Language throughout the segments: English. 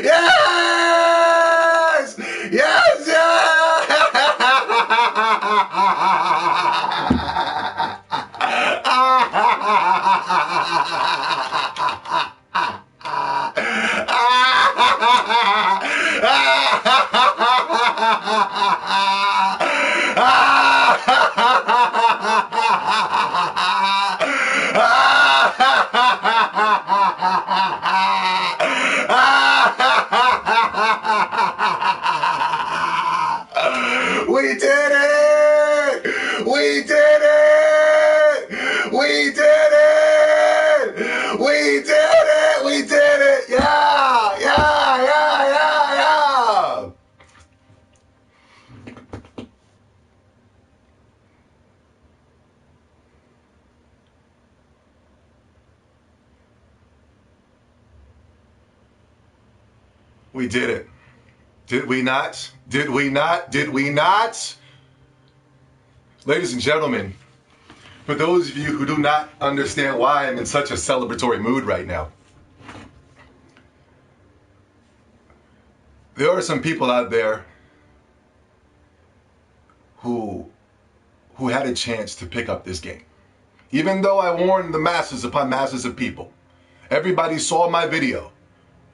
Yes! Yes! We did it! We did it! We did it! We did it! We did it! Yeah! Yeah! Yeah! Yeah! Yeah! We did it. Did we not? Did we not? Did we not? Ladies and gentlemen, for those of you who do not understand why I'm in such a celebratory mood right now, there are some people out there who had a chance to pick up this game. Even though I warned the masses upon masses of people, everybody saw my video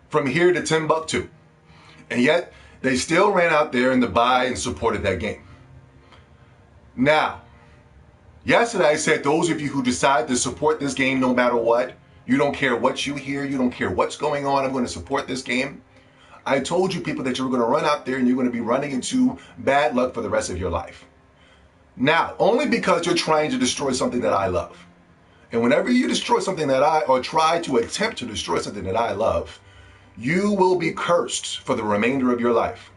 from here to Timbuktu, and yet they still ran out there and buy and supported that game. Now, yesterday I said those of you who decide to support this game no matter what, you don't care what you hear, you don't care what's going on, I'm going to support this game. I told you people that you were going to run out there and you're going to be running into bad luck for the rest of your life. Now, only because you're trying to destroy something that I love. And whenever you destroy something that or try to attempt to destroy something that I love, you will be cursed for the remainder of your life.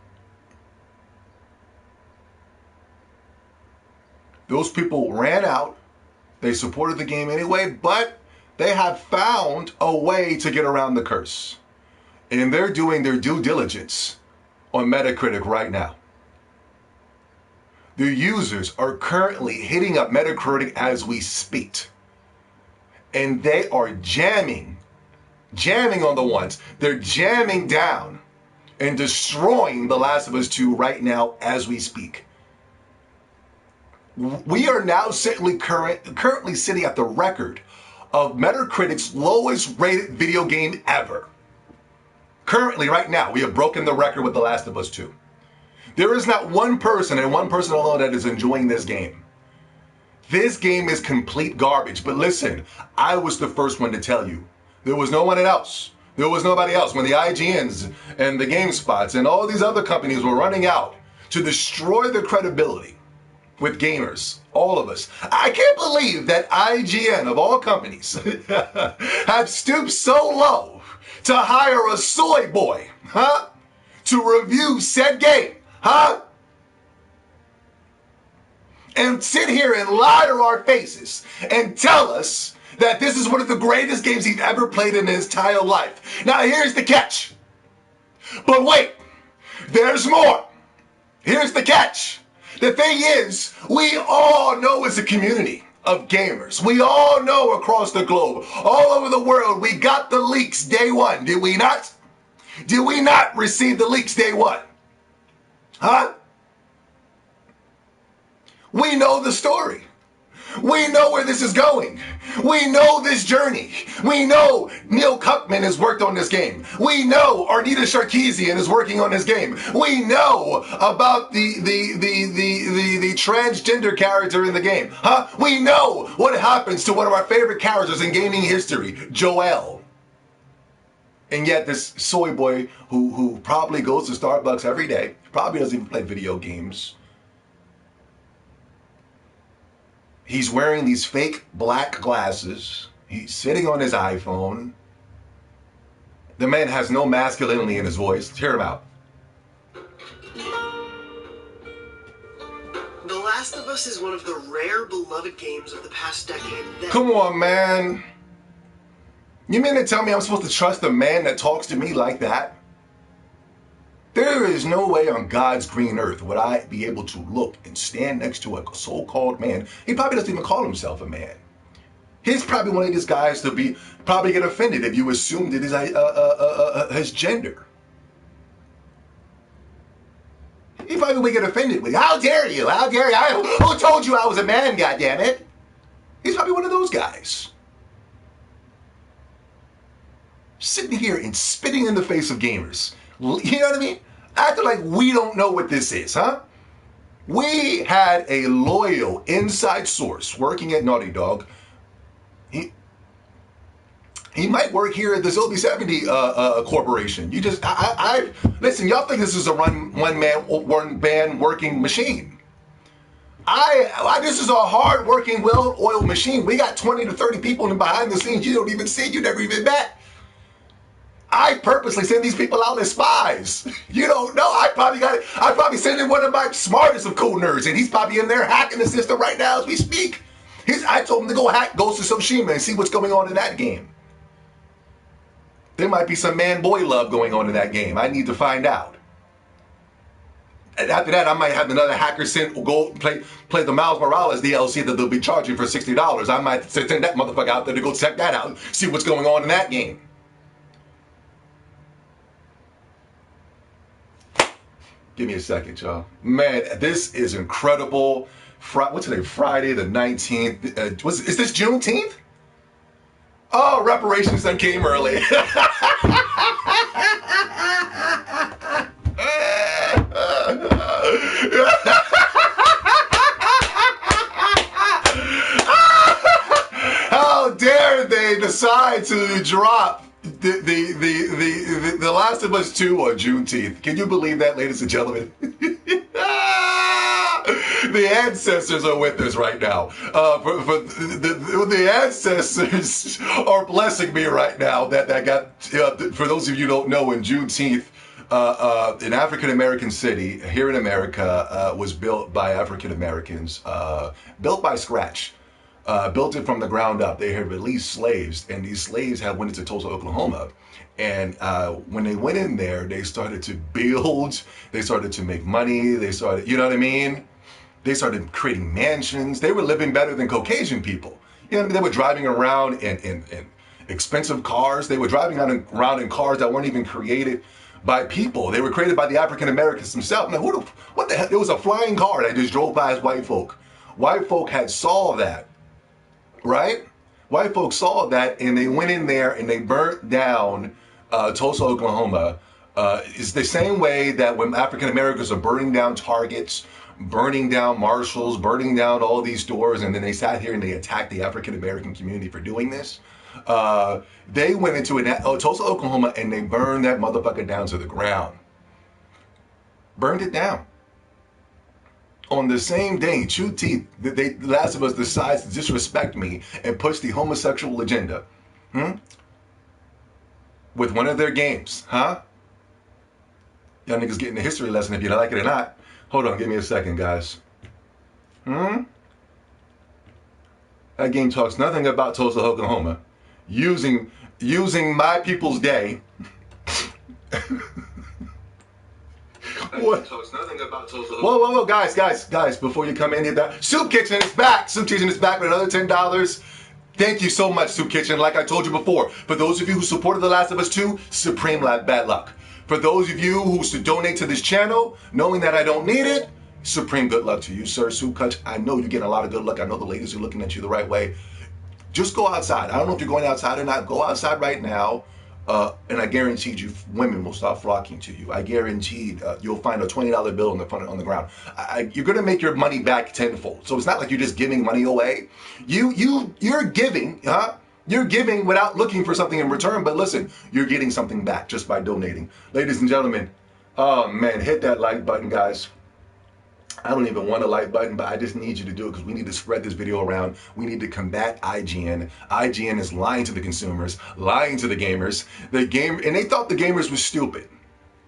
Those people ran out, they supported the game anyway, but they have found a way to get around the curse. And they're doing their due diligence on Metacritic right now. The users are currently hitting up Metacritic as we speak. And they are jamming on the ones. They're jamming down and destroying The Last of Us 2 right now as we speak. We are now currently sitting at the record of Metacritic's lowest rated video game ever. Currently, right now, we have broken the record with The Last of Us 2. There is not one person and one person alone that is enjoying this game. This game is complete garbage. But listen, I was the first one to tell you. There was no one else. There was nobody else. When the IGNs and the GameSpots and all these other companies were running out to destroy their credibility with gamers, all of us. I can't believe that IGN, of all companies, have stooped so low to hire a soy boy, to review said game, and sit here and lie to our faces and tell us that this is one of the greatest games he's ever played in his entire life. Now here's the catch. But wait, there's more. Here's the catch. The thing is, we all know as a community of gamers, we all know across the globe, all over the world, we got the leaks day one, did we not? Did we not receive the leaks day one? We know the story. We know where this is going. We know this journey. We know Neil Cuckman has worked on this game. We know Arnita Sarkeesian is working on this game. We know about the transgender character in the game. We know what happens to one of our favorite characters in gaming history, Joel. And yet this soy boy who probably goes to Starbucks every day, probably doesn't even play video games, he's wearing these fake black glasses. He's sitting on his iPhone. The man has no masculinity in his voice. Hear him out. The Last Last of Us is one of the rare beloved games of the past decade that... Come on, man. You mean to tell me I'm supposed to trust a man that talks to me like that? There is no way on God's green earth would I be able to look and stand next to a so-called man. He probably doesn't even call himself a man. He's probably one of these guys to probably get offended if you assumed it is his gender. He probably would get offended with, how dare you? How dare you? Who told you I was a man, goddammit? He's probably one of those guys. Sitting here and spitting in the face of gamers. You know what I mean? Acting like we don't know what this is, huh? We had a loyal inside source working at Naughty Dog. He might work here at the Zilby 70 corporation. You just, listen, y'all think this is a one band working machine. This is a hard working, well-oiled machine. We got 20 to 30 people in behind the scenes you don't even see, you never even met. I purposely send these people out as spies. You don't know. I probably send in one of my smartest of cool nerds, and he's probably in there hacking the system right now as we speak. I told him to go hack Ghost of Tsushima and see what's going on in that game. There might be some man-boy love going on in that game. I need to find out. And after that, I might have another hacker go play the Miles Morales DLC that they'll be charging for $60. I might send that motherfucker out there to go check that out, see what's going on in that game. Give me a second, y'all. Man, this is incredible. What's today? Friday the 19th. Is this Juneteenth? Oh, reparations that came early. How dare they decide to drop the Last of Us 2 on Juneteenth? Can you believe that, ladies and gentlemen? The ancestors are with us right now. The ancestors are blessing me right now. That got, for those of you who don't know, in Juneteenth, an African-American city here in America was built by African Americans, built by scratch. Built it from the ground up. They had released slaves, and these slaves had went into Tulsa, Oklahoma. And when they went in there, they started to build, they started to make money, they started, you know what I mean? They started creating mansions. They were living better than Caucasian people. You know what I mean? They were driving around in expensive cars. They were driving around in cars that weren't even created by people. They were created by the African Americans themselves. Now, what the heck? It was a flying car that just drove by as white folk. White folk had saw that. Right? White folks saw that, and they went in there and they burnt down Tulsa, Oklahoma. It's the same way that when African Americans are burning down Targets, burning down Marshalls, burning down all these stores, and then they sat here and they attacked the African American community for doing this. They went into Tulsa, Oklahoma, and they burned that motherfucker down to the ground. Burned it down. On the same day, Juneteenth, The Last of Us decides to disrespect me and push the homosexual agenda. With one of their games, huh? Y'all niggas getting a history lesson if you like it or not. Hold on, give me a second, guys. That game talks nothing about Tulsa, Oklahoma. Using my people's day. What? So it's nothing about whoa, guys, before you come in, hit that. Soup Kitchen is back. Soup Kitchen is back with another $10. Thank you so much, Soup Kitchen. Like I told you before, for those of you who supported The Last of Us 2, supreme bad luck. For those of you who donate to this channel, knowing that I don't need it, supreme good luck to you, sir. Soup Kitchen, I know you're getting a lot of good luck. I know the ladies are looking at you the right way. Just go outside. I don't know if you're going outside or not. Go outside right now. And I guaranteed you, women will start flocking to you. I guaranteed you'll find a $20 bill on the ground. You're gonna make your money back tenfold. So it's not like you're just giving money away. You're giving, huh? You're giving without looking for something in return. But listen, you're getting something back just by donating. Ladies and gentlemen, oh man, hit that like button, guys. I don't even want a like button, but I just need you to do it because we need to spread this video around. We need to combat IGN. IGN is lying to the consumers, lying to the gamers. And they thought the gamers were stupid,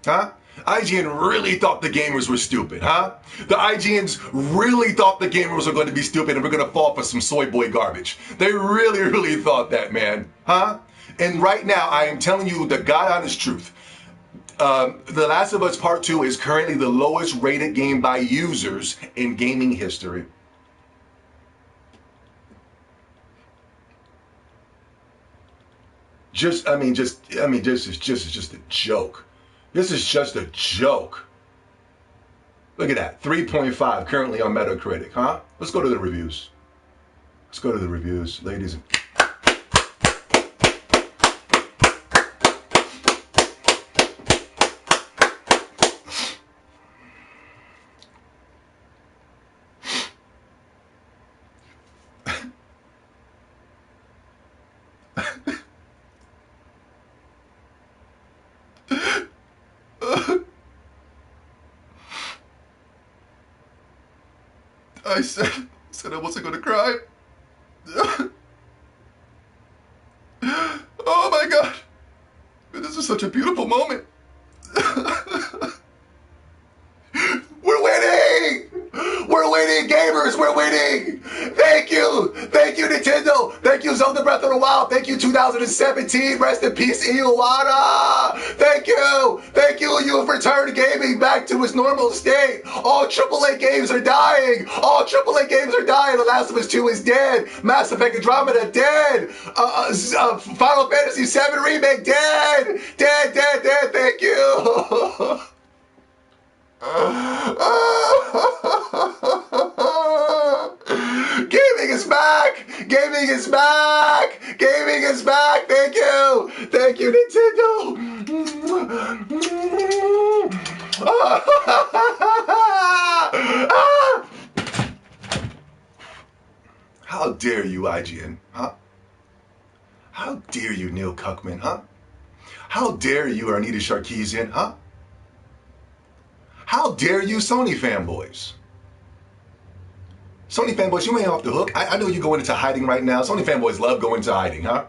huh? IGN really thought the gamers were stupid, huh? The IGNs really thought the gamers were going to be stupid and we're going to fall for some soy boy garbage. They really, really thought that, man, huh? And right now, I am telling you the God honest truth. The Last of Us Part 2 is currently the lowest rated game by users in gaming history. This is just a joke. This is just a joke. Look at that, 3.5 currently on Metacritic, huh? Let's go to the reviews. Let's go to the reviews, ladies and I said I wasn't gonna cry. Oh my God. This is such a beautiful moment. We're winning! We're winning, gamers! We're winning! Thank you! Thank you, Nintendo! Thank you, Zelda Breath of the Wild! Thank you, 2017! Rest in peace, Iwata! Thank you! Thank you! You have returned gaming back to its normal state! All AAA games are dying! All AAA games are dying! The Last of Us 2 is dead! Mass Effect Andromeda dead! Final Fantasy VII Remake dead! Dead, dead, dead! Thank you! Gaming is back! Gaming is back! Gaming is back! Thank you! Thank you, Nintendo! How dare you, IGN, huh? How dare you, Neil Cuckman, huh? How dare you, Arnita Sarkeesian, huh? How dare you, Sony fanboys? Sony fanboys, you ain't off the hook. I know you're going into hiding right now. Sony fanboys love going into hiding, huh?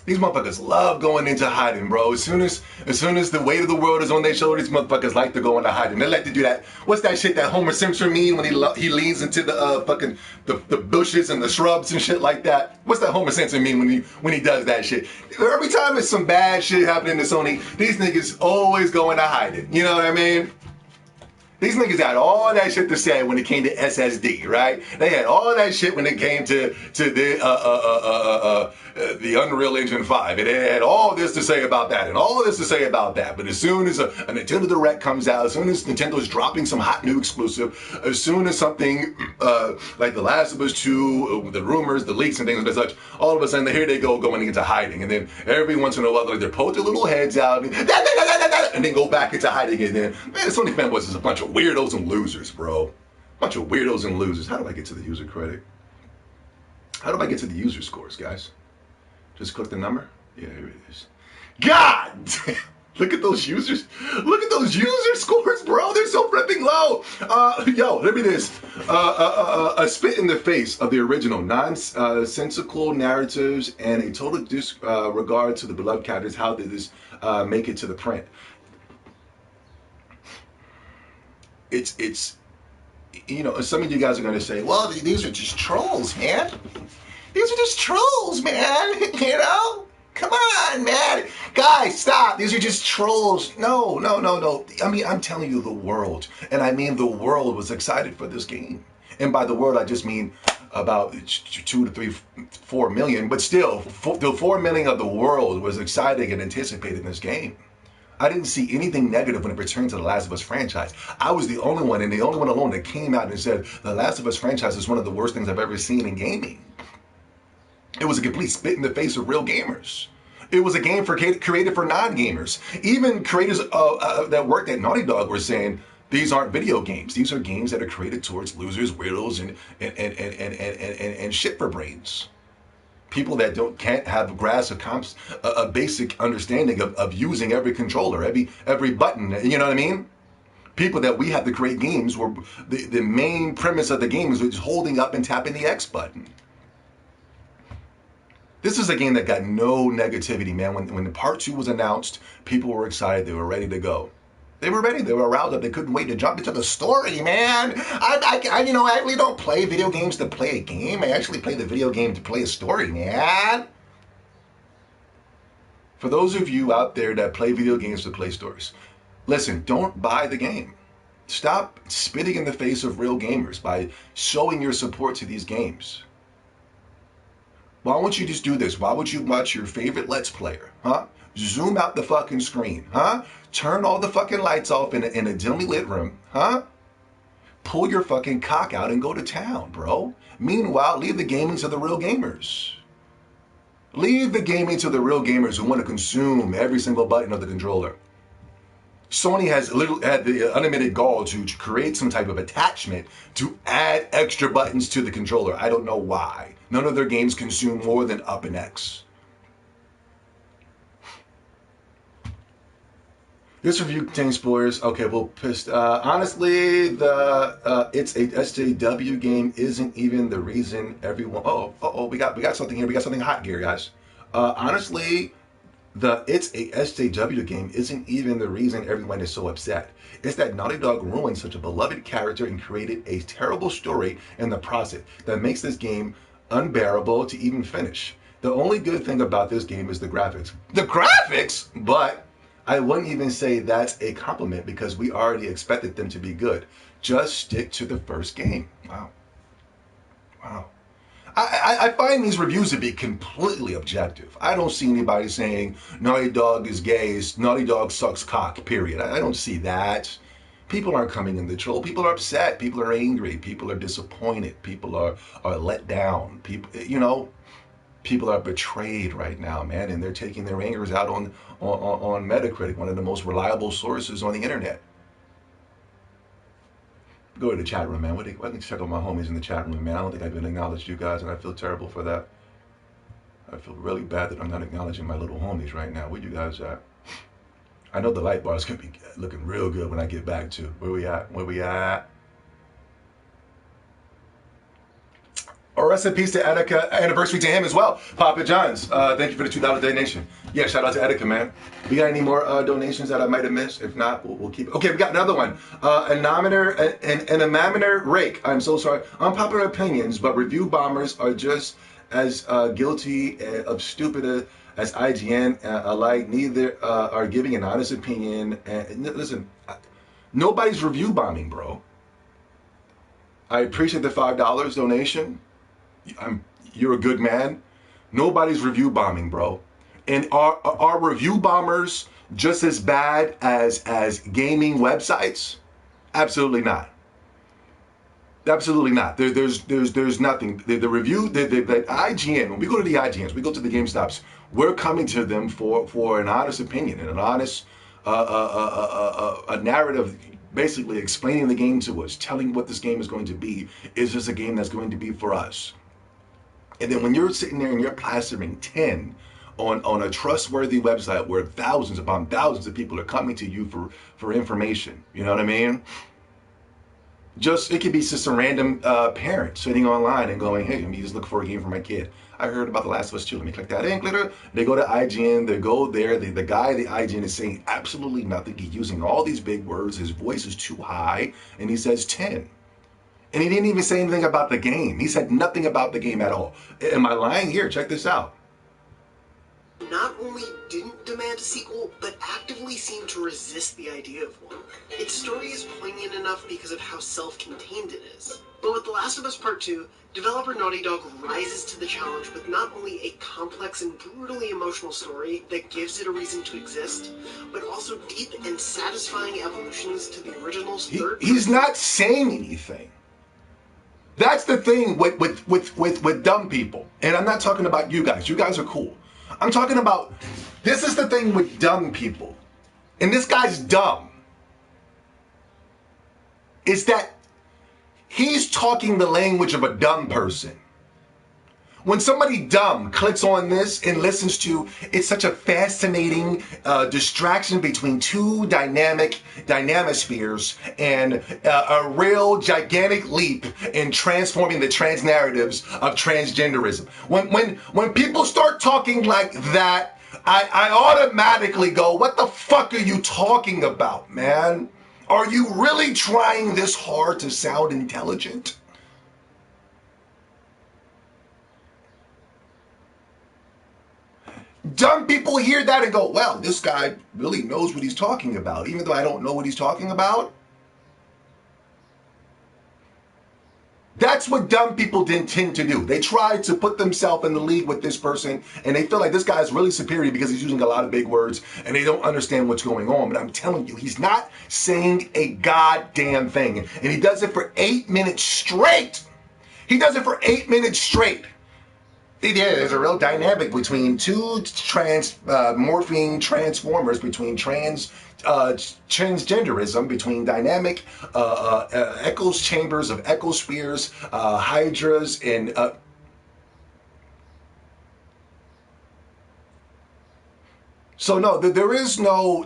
These motherfuckers love going into hiding, bro. As soon as the weight of the world is on their shoulders, these motherfuckers like to go into hiding. They like to do that. What's that shit that Homer Simpson mean when he leans into the fucking the bushes and the shrubs and shit like that? What's that Homer Simpson mean when he does that shit? Every time it's some bad shit happening to Sony, these niggas always go into hiding. You know what I mean? These niggas had all that shit to say when it came to SSD, right? They had all that shit when it came to the Unreal Engine 5. It had all this to say about that and all this to say about that. But as soon as a Nintendo Direct comes out, as soon as Nintendo's dropping some hot new exclusive, as soon as something like The Last of Us 2, the rumors, the leaks and things like such, all of a sudden here they go going into hiding. And then every once in a while, like, they poke their little heads out and then go back into hiding again. Man, Sony fanboys is a bunch of weirdos and losers, bro. Bunch of weirdos and losers. How do I get to the user credit? How do I get to the user scores, guys? Just click the number? Yeah, here it is. God damn. Look at those users. Look at those user scores, bro. They're so flipping low. Yo, let me this. A spit in the face of the original nonsensical narratives and a total disregard to the beloved characters. How did this make it to the print? It's you know, some of you guys are going to say, well, these are just trolls, man. These are just trolls, man. You know? Come on, man. Guys, stop. These are just trolls. No. I mean, I'm telling you, the world, and I mean the world was excited for this game. And by the world, I just mean about 2 to 3, 4 million. But still, the 4 million of the world was excited and anticipating this game. I didn't see anything negative when it returned to the Last of Us franchise. I was the only one, and the only one alone that came out and said, the Last of Us franchise is one of the worst things I've ever seen in gaming. It was a complete spit in the face of real gamers. It was a game created for non-gamers. Even creators that worked at Naughty Dog were saying, these aren't video games. These are games that are created towards losers, weirdos, and shit for brains. People that can't have grasp a basic understanding of using every controller, every button. You know what I mean? People that we have to create games where the main premise of the game is just holding up and tapping the X button. This is a game that got no negativity, man. When the part 2 was announced, people were excited. They were ready to go. They were ready. They were riled up. They couldn't wait to jump into the story, man. I actually don't play video games to play a game. I actually play the video game to play a story, man. For those of you out there that play video games to play stories, listen, don't buy the game. Stop spitting in the face of real gamers by showing your support to these games. Why won't you just do this? Why would you watch your favorite Let's Player, huh? Zoom out the fucking screen, huh? Turn all the fucking lights off in a dimly lit room, huh? Pull your fucking cock out and go to town, bro. Meanwhile, leave the gaming to the real gamers. Leave the gaming to the real gamers who want to consume every single button of the controller. Sony has had the unadmitted gall to create some type of attachment to add extra buttons to the controller. I don't know why. None of their games consume more than up and X. This review contains spoilers. Okay, well, pissed. Honestly, it's a SJW game isn't even the reason everyone. We got something here. We got something hot here, guys. Honestly, it's a SJW game isn't even the reason everyone is so upset. It's that Naughty Dog ruined such a beloved character and created a terrible story in the process that makes this game unbearable to even finish. The only good thing about this game is the graphics. The graphics? But I wouldn't even say that's a compliment because we already expected them to be good. Just stick to the first game. Wow. I find these reviews to be completely objective. I don't see anybody saying Naughty Dog is gay, Naughty Dog sucks cock, period. I don't see that. People aren't coming in the troll. People are upset. People are angry. People are disappointed. People are let down. People are betrayed right now, man, and they're taking their angers out on Metacritic, one of the most reliable sources on the internet. Go to the chat room, man. I can check out my homies in the chat room, man. I don't think I've been acknowledged you guys, and I feel terrible for that. I feel really bad that I'm not acknowledging my little homies right now. Where you guys at? I know the light bar is gonna be looking real good when I get back to where we at. Or rest in peace to Etika. Anniversary to him as well. Papa John's. Thank you for the $2 donation. Yeah, shout out to Etika, man. We got any more donations that I might have missed? If not, we'll keep it. Okay, we got another one. An Amaminer Rake. I'm so sorry. Unpopular opinions, but review bombers are just as guilty of stupid as IGN alike. Neither are giving an honest opinion. Listen, nobody's review bombing, bro. I appreciate the $5 donation. You're a good man. Nobody's review bombing, bro. And are review bombers just as bad as gaming websites? Absolutely not. Absolutely not. There's nothing. The review, the IGN. When we go to the IGNs, we go to the GameStops. We're coming to them for an honest opinion and an honest a narrative. Basically explaining the game to us, telling what this game is going to be. Is this a game that's going to be for us? And then when you're sitting there and you're plastering 10 on a trustworthy website where thousands upon thousands of people are coming to you for information, you know what I mean? It could be just a random parent sitting online and going, hey, let me just look for a game for my kid. I heard about The Last of Us 2. Let me click that in. They go to IGN. They go there. The guy at the IGN is saying absolutely nothing. He's using all these big words. His voice is too high. And he says 10. And he didn't even say anything about the game. He said nothing about the game at all. Am I lying? Here, check this out. Not only didn't demand a sequel, but actively seemed to resist the idea of one. Its story is poignant enough because of how self-contained it is. But with The Last of Us Part 2, developer Naughty Dog rises to the challenge with not only a complex and brutally emotional story that gives it a reason to exist, but also deep and satisfying evolutions to the original's He's not saying anything. That's the thing with dumb people. And I'm not talking about you guys. You guys are cool. I'm talking about, this is the thing with dumb people. And this guy's dumb. Is that he's talking the language of a dumb person. When somebody dumb clicks on this and listens to, it's such a fascinating distraction between two dynamispheres and a real gigantic leap in transforming the trans narratives of transgenderism. When people start talking like that, I automatically go, what the fuck are you talking about, man? Are you really trying this hard to sound intelligent? Dumb people hear that and go, well, this guy really knows what he's talking about, even though I don't know what he's talking about. That's what dumb people didn't tend to do. They try to put themselves in the league with this person, and they feel like this guy is really superior because he's using a lot of big words, and they don't understand what's going on. But I'm telling you, he's not saying a goddamn thing. And he does it for 8 minutes straight. He does it for 8 minutes straight. There's a real dynamic between two morphing transformers, between transgenderism, between dynamic echoes chambers of ecospheres, hydras, and so no, there is no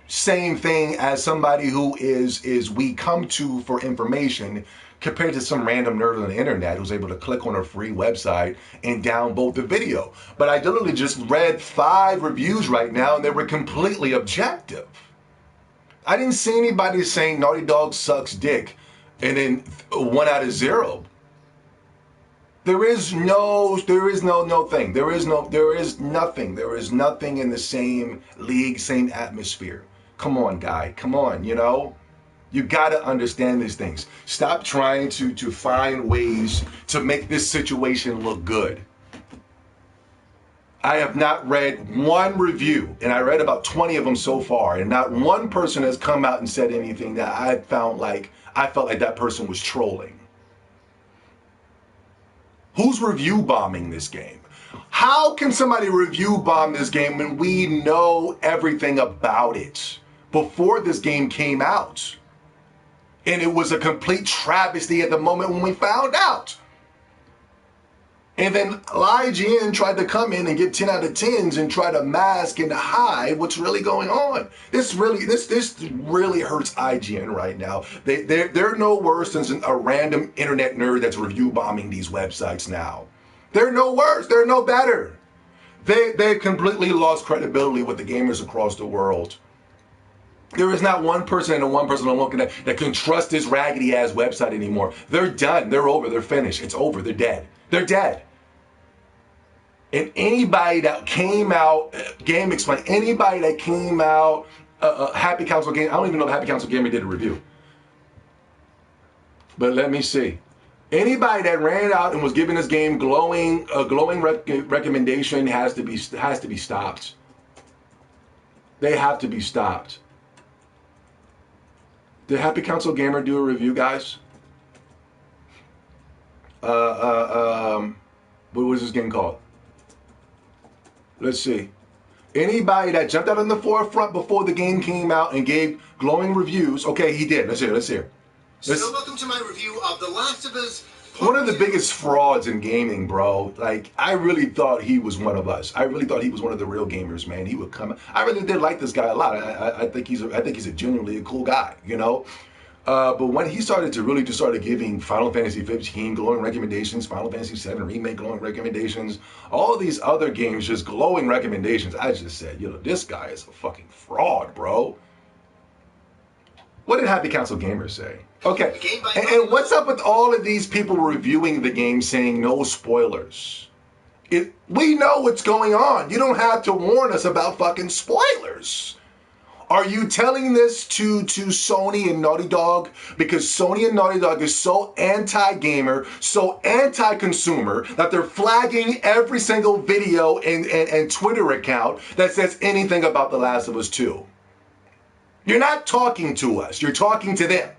same thing as somebody who is we come to for information compared to some random nerd on the internet who's able to click on a free website and download the video. But I literally just read 5 reviews right now and they were completely objective. I didn't see anybody saying Naughty Dog sucks dick and then 1 out of 0. There is no thing. There is nothing. There is nothing in the same league, same atmosphere. Come on, guy. Come on, you know? You gotta understand these things. Stop trying to find ways to make this situation look good. I have not read 1 review, and I read about 20 of them so far, and not one person has come out and said anything that I felt like that person was trolling. Who's review bombing this game? How can somebody review bomb this game when we know everything about it before this game came out? And it was a complete travesty at the moment when we found out. And then IGN tried to come in and get 10 out of 10s and try to mask and hide what's really going on. This really hurts IGN right now. They're no worse than a random internet nerd that's review bombing these websites now. They're no worse. They're no better. They completely lost credibility with the gamers across the world. There is not one person and one person alone that can trust this raggedy ass website anymore. They're done. They're over. They're finished. It's over. They're dead. They're dead. And anybody that came out, Game Explain, anybody that came out, Happy Council Game, I don't even know if Happy Council Gamer did a review. But let me see. Anybody that ran out and was giving this game a glowing recommendation has to be stopped. They have to be stopped. Did Happy Council Gamer do a review, guys? What was this game called? Let's see. Anybody that jumped out on the forefront before the game came out and gave glowing reviews. Okay, he did. Let's hear. So welcome to my review of The Last of Us. One of the biggest frauds in gaming, bro. Like, I really thought he was one of us. I really thought he was one of the real gamers, man. He would come. I really did like this guy a lot. I think he's a genuinely a cool guy, you know. But when he started giving Final Fantasy 15 glowing recommendations, Final Fantasy 7 Remake glowing recommendations, all these other games just glowing recommendations, I just said, you know, this guy is a fucking fraud, bro. What did Happy Council Gamer say? Okay, and what's up with all of these people reviewing the game saying no spoilers? We know what's going on. You don't have to warn us about fucking spoilers. Are you telling this to Sony and Naughty Dog? Because Sony and Naughty Dog is so anti-gamer, so anti-consumer, that they're flagging every single video and Twitter account that says anything about The Last of Us 2. You're not talking to us. You're talking to them.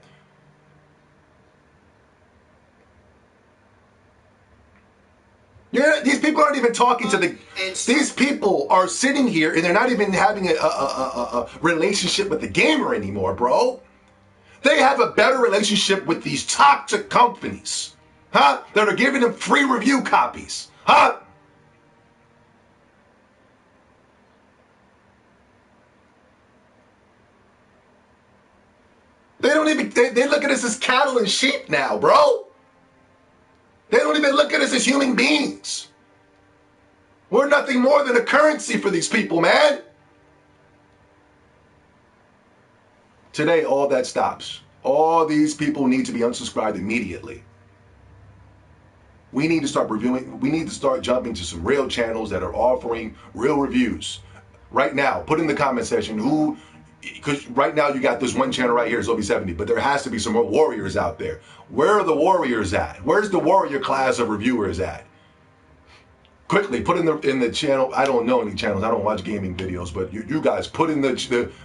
These people aren't even talking to the. These people are sitting here and they're not even having a relationship with the gamer anymore, bro. They have a better relationship with these toxic companies, huh? That are giving them free review copies, huh? They don't even. They look at us as cattle and sheep now, bro. They don't even look at us as human beings. We're nothing more than a currency for these people, man. Today, all that stops. All these people need to be unsubscribed immediately. We need to start reviewing. We need to start jumping to some real channels that are offering real reviews. Right now, put in the comment section who, because right now you got this one channel right here, Zobi70, but there has to be some more warriors out there. Where are the warriors at? Where's the warrior class of reviewers at? Quickly, put in the channel. I don't know any channels. I don't watch gaming videos, but you guys put in the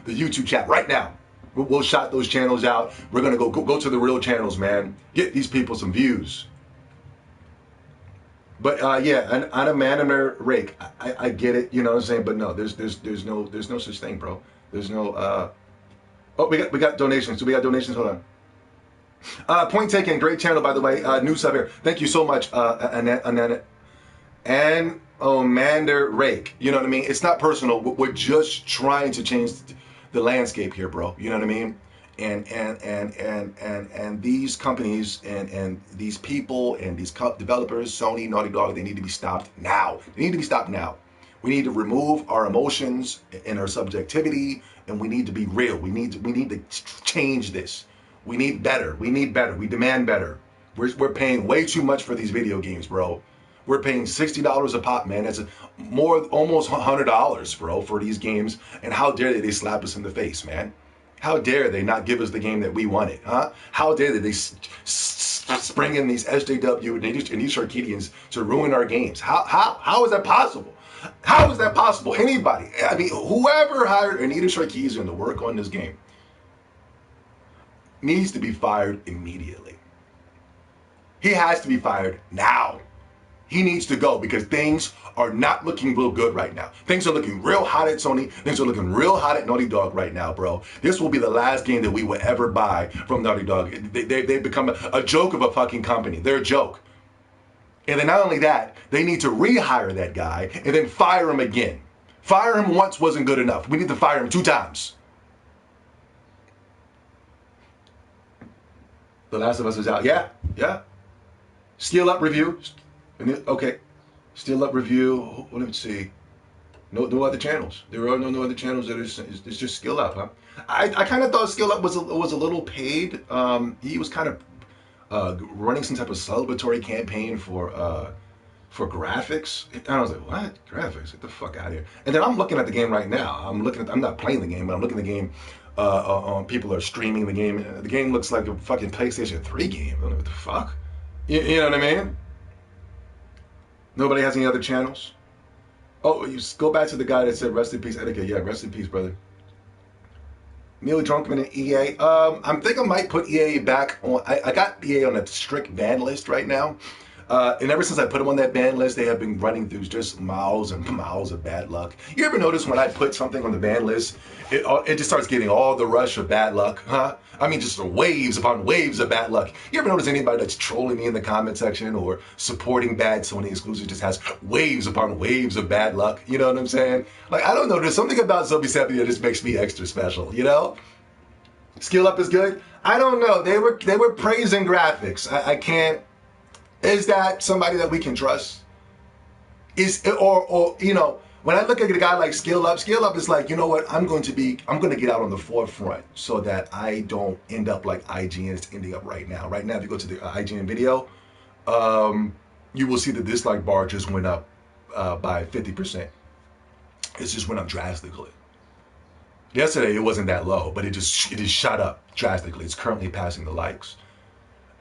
YouTube chat right now. We'll shout those channels out. We're gonna go to the real channels, man. Get these people some views. But yeah, an animator rake. I get it, you know what I'm saying. But no, there's no such thing, bro. There's no. Oh, we got donations. So we got donations. Hold on. Point taken. Great channel, by the way. New sub here. Thank you so much, Annette. And Mander Rake. You know what I mean? It's not personal. We're just trying to change the landscape here, bro. You know what I mean? And these companies and these people and these developers, Sony, Naughty Dog, they need to be stopped now. They need to be stopped now. We need to remove our emotions and our subjectivity, and we need to be real. We need to change this. We need better. We need better. We demand better. We're paying way too much for these video games, bro. We're paying $60 a pop, man. That's almost $100, bro, for these games. And how dare they slap us in the face, man? How dare they not give us the game that we wanted, huh? How dare they spring in these SJW and these Arcadians to ruin our games? How is that possible? How is that possible? Anybody, I mean, whoever hired Anita Sarkeesian to work on this game needs to be fired immediately. He has to be fired now. He needs to go because things are not looking real good right now. Things are looking real hot at Sony. Things are looking real hot at Naughty Dog right now, bro. This will be the last game that we will ever buy from Naughty Dog. They've become a joke of a fucking company. They're a joke. And then not only that, they need to rehire that guy and then fire him again. Fire him once wasn't good enough. We need to fire him 2 times. The Last of Us is out. Yeah. Skill Up review. Okay, Steel Up review. Let me see. No other channels. There are no other channels. It's just Skill Up, huh? I kind of thought Skill Up was a little paid. He was kind of running some type of celebratory campaign for graphics. And I was like, what? Graphics? Get the fuck out of here. And then I'm looking at the game right now. I'm not playing the game, but I'm looking at the game. People are streaming the game. The game looks like a fucking PlayStation 3 game. I don't know what the fuck. You know what I mean? Nobody has any other channels? Oh, you go back to the guy that said rest in peace, Etiquette. Yeah, rest in peace, brother. Neil Drunkman and EA. I think I might put EA back on. I got EA on a strict ban list right now. And ever since I put them on that ban list, they have been running through just miles and miles of bad luck. You ever notice when I put something on the ban list, it just starts getting all the rush of bad luck, huh? I mean, just waves upon waves of bad luck. You ever notice anybody that's trolling me in the comment section or supporting bad Sony exclusives just has waves upon waves of bad luck? You know what I'm saying? Like, I don't know. There's something about Zobi70 that just makes me extra special, you know? Skill Up is good? I don't know. They were praising graphics. I can't. Is that somebody that we can trust? Or you know, when I look at a guy like Skill Up is like, you know what, I'm going to get out on the forefront so that I don't end up like IGN is ending up right now. Right now, if you go to the IGN video, you will see the dislike bar just went up by 50%. It just went up drastically. Yesterday it wasn't that low, but it just shot up drastically. It's currently passing the likes.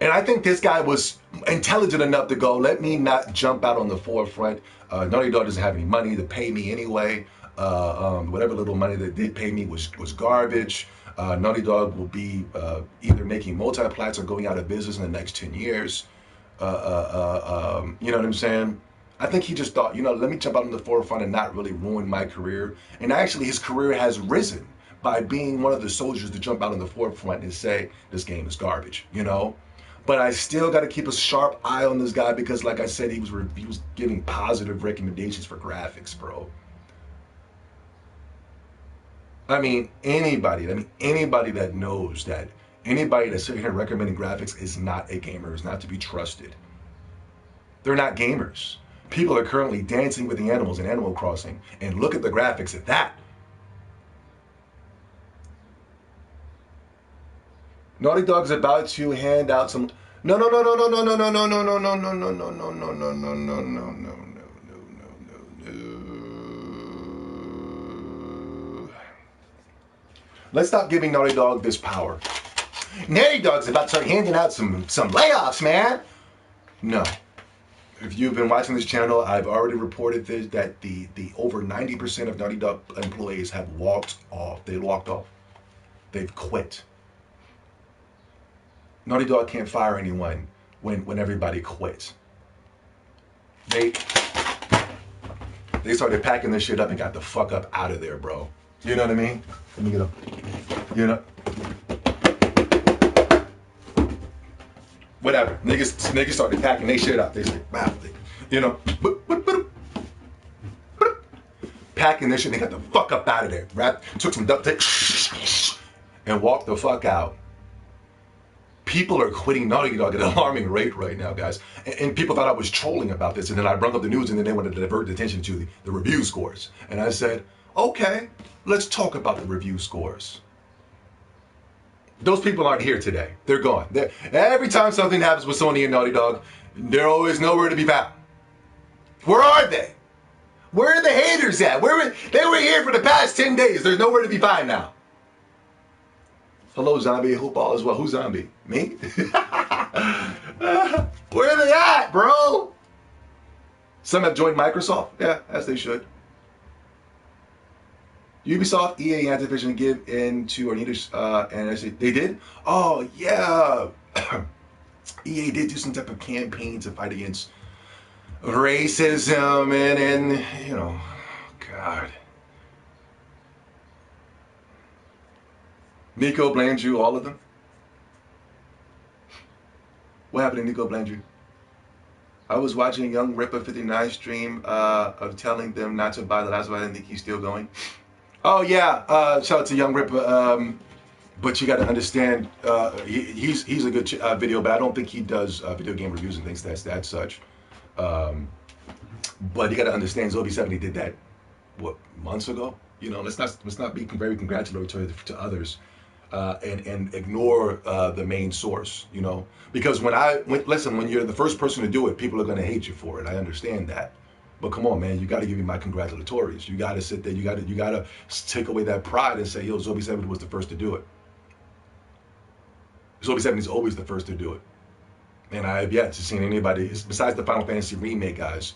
And I think this guy was intelligent enough to go, let me not jump out on the forefront. Naughty Dog doesn't have any money to pay me anyway. Whatever little money that they paid me was garbage. Naughty Dog will be either making multiplats or going out of business in the next 10 years. You know what I'm saying? I think he just thought, you know, let me jump out on the forefront and not really ruin my career. And actually his career has risen by being one of the soldiers to jump out on the forefront and say, this game is garbage, you know? But I still got to keep a sharp eye on this guy because, like I said, he was giving positive recommendations for graphics, bro. I mean, anybody that knows that, anybody that's sitting here recommending graphics is not a gamer, is not to be trusted. They're not gamers. People are currently dancing with the animals in Animal Crossing, and look at the graphics at that. Naughty Dog's about to hand out some. No. Let's stop giving Naughty Dog this power. Naughty Dog's about to start handing out some layoffs, man. No. If you've been watching this channel, I've already reported this, that the over 90% of Naughty Dog employees have walked off. They walked off. They've quit. Naughty Dog can't fire anyone when everybody quits. They started packing this shit up and got the fuck up out of there, bro. You know what I mean? Let me get up. You know? Whatever. Niggas started packing their shit up. They said, wow, you know, packing their shit. They got the fuck up out of there. Right? Took some duct tape and walked the fuck out. People are quitting Naughty Dog at an alarming rate right now, guys. And people thought I was trolling about this. And then I brought up the news, and then they wanted to divert the attention to the review scores. And I said, okay, let's talk about the review scores. Those people aren't here today. They're gone. Every time something happens with Sony and Naughty Dog, they're always nowhere to be found. Where are they? Where are the haters at? They were here for the past 10 days. There's nowhere to be found now. Hello, Zombie. Hope all is well. Who's Zombie? Me? Where are they at, bro? Some have joined Microsoft. Yeah, as they should. Ubisoft, EA, Activision give in to Anita, and I said, they did? Oh, yeah. EA did do some type of campaign to fight against racism and you know, God. Nico Blandrew, all of them? What happened to Nico Blandrew? I was watching Young Ripper 59 stream of telling them not to buy the last one. I didn't think he's still going. Oh yeah, shout out to Young Ripper. But you got to understand, he's a good video, but I don't think he does video game reviews and things that such. But you got to understand, Zobi 70 did that what, months ago. You know, let's not be very congratulatory to others and ignore the main source. You know, because when you're the first person to do it, people are going to hate you for it. I understand that. But come on, man, you got to give me my congratulatories. You got to sit there. You got to take away that pride and say, yo, Zobi 70 was the first to do it. Zobi 70 is always the first to do it. And I have yet to see anybody, besides the Final Fantasy remake guys,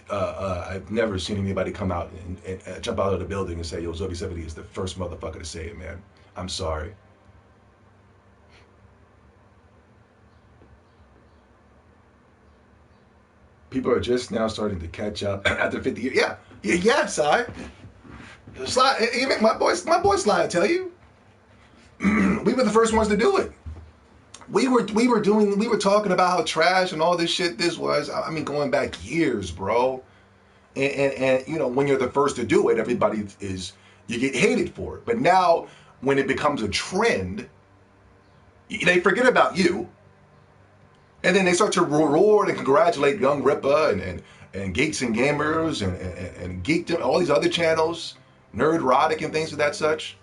I've never seen anybody come out and jump out of the building and say, yo, Zobi 70 is the first motherfucker to say it, man. I'm sorry. People are just now starting to catch up after 50 years. Yeah, Sai. Sly, my boy Sly, I tell you. We were the first ones to do it. We were talking about how trash and all this shit this was. I mean, going back years, bro. And you know, when you're the first to do it, everybody you get hated for it. But now, when it becomes a trend, they forget about you. And then they start to reward and congratulate Young Rippa and Gates and Gamers and Geekdom, all these other channels, Nerdrotic and things of that such.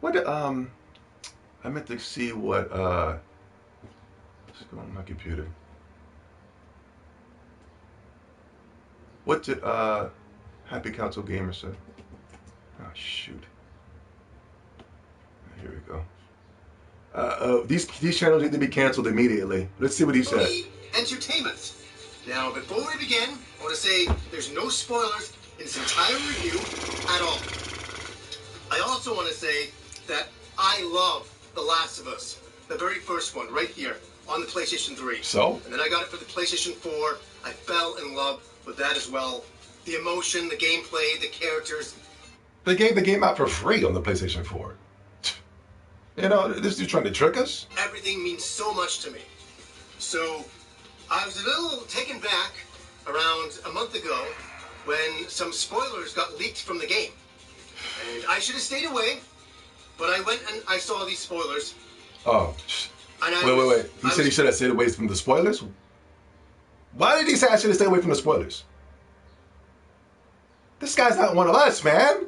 What I meant to see what let's go on my computer. What did Happy Council Gamer say? Oh shoot. Here we go. These channels need to be canceled immediately. Let's see what he said. Entertainment. Now, before we begin, I want to say there's no spoilers in this entire review at all. I also want to say that I love The Last of Us, the very first one, right here on the PlayStation 3. So? And then I got it for the PlayStation 4. I fell in love with that as well. The emotion, the gameplay, the characters. They gave the game out for free on the PlayStation 4. You know, this dude's trying to trick us. Everything means so much to me. So, I was a little taken back around a month ago when some spoilers got leaked from the game. And I should have stayed away, but I went and I saw these spoilers. Oh, wait. He said he should have stayed away from the spoilers? Why did he say I should stay away from the spoilers? This guy's not one of us, man.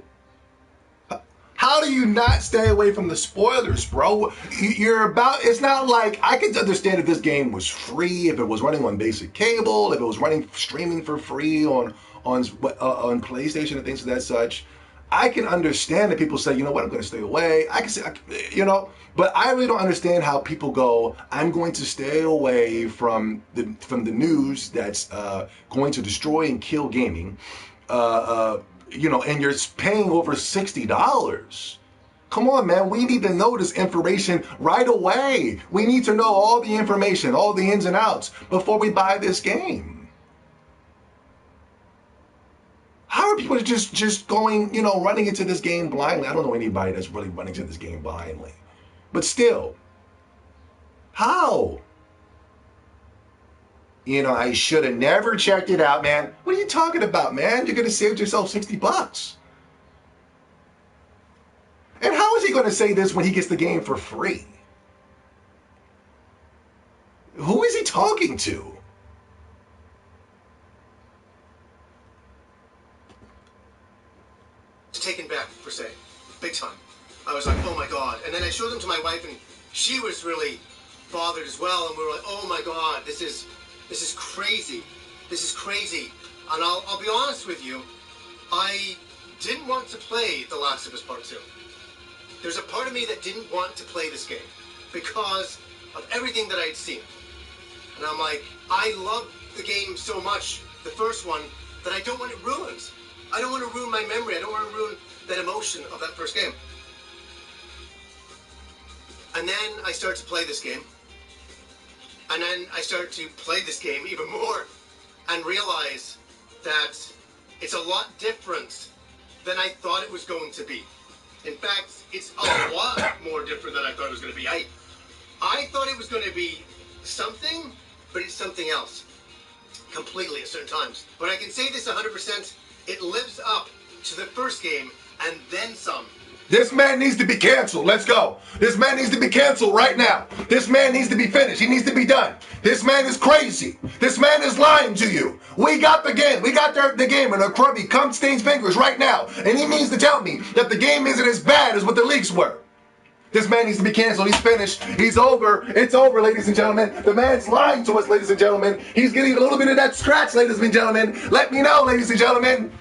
How do you not stay away from the spoilers, bro? It's not like, I could understand if this game was free, if it was running on basic cable, if it was running streaming for free on PlayStation and things of that such. I can understand that people say, you know what, I'm going to stay away. I can say, but I really don't understand how people go, I'm going to stay away from the news that's going to destroy and kill gaming. And you're paying over $60. Come on, man. We need to know this information right away. We need to know all the information, all the ins and outs before we buy this game. How are people just going, running into this game blindly? I don't know anybody that's really running into this game blindly. But still, how? I should have never checked it out, man. What are you talking about, man? You're going to save yourself $60. And how is he going to say this when he gets the game for free? Who is he talking to? Taken back, per se. Big time. I was like, oh my God. And then I showed them to my wife, and she was really bothered as well. And we were like, oh my God, this is crazy. This is crazy. And I'll be honest with you, I didn't want to play The Last of Us Part 2. There's a part of me that didn't want to play this game because of everything that I'd seen. And I'm like, I love the game so much, the first one, that I don't want it ruined. I don't want to ruin my memory. I don't want to ruin that emotion of that first game. And then I start to play this game. And then I start to play this game even more and realize that it's a lot different than I thought it was going to be. In fact, it's a lot more different than I thought it was going to be. I thought it was going to be something, but it's something else. Completely at certain times. But I can say this 100%, it lives up to the first game and then some. This man needs to be canceled. Let's go. This man needs to be canceled right now. This man needs to be finished. He needs to be done. This man is crazy. This man is lying to you. We got the game. We got the game in a crummy cum stains fingers right now. And he means to tell me that the game isn't as bad as what the leaks were. This man needs to be canceled. He's finished. He's over. It's over, ladies and gentlemen. The man's lying to us, ladies and gentlemen. He's getting a little bit of that scratch, ladies and gentlemen. Let me know, ladies and gentlemen.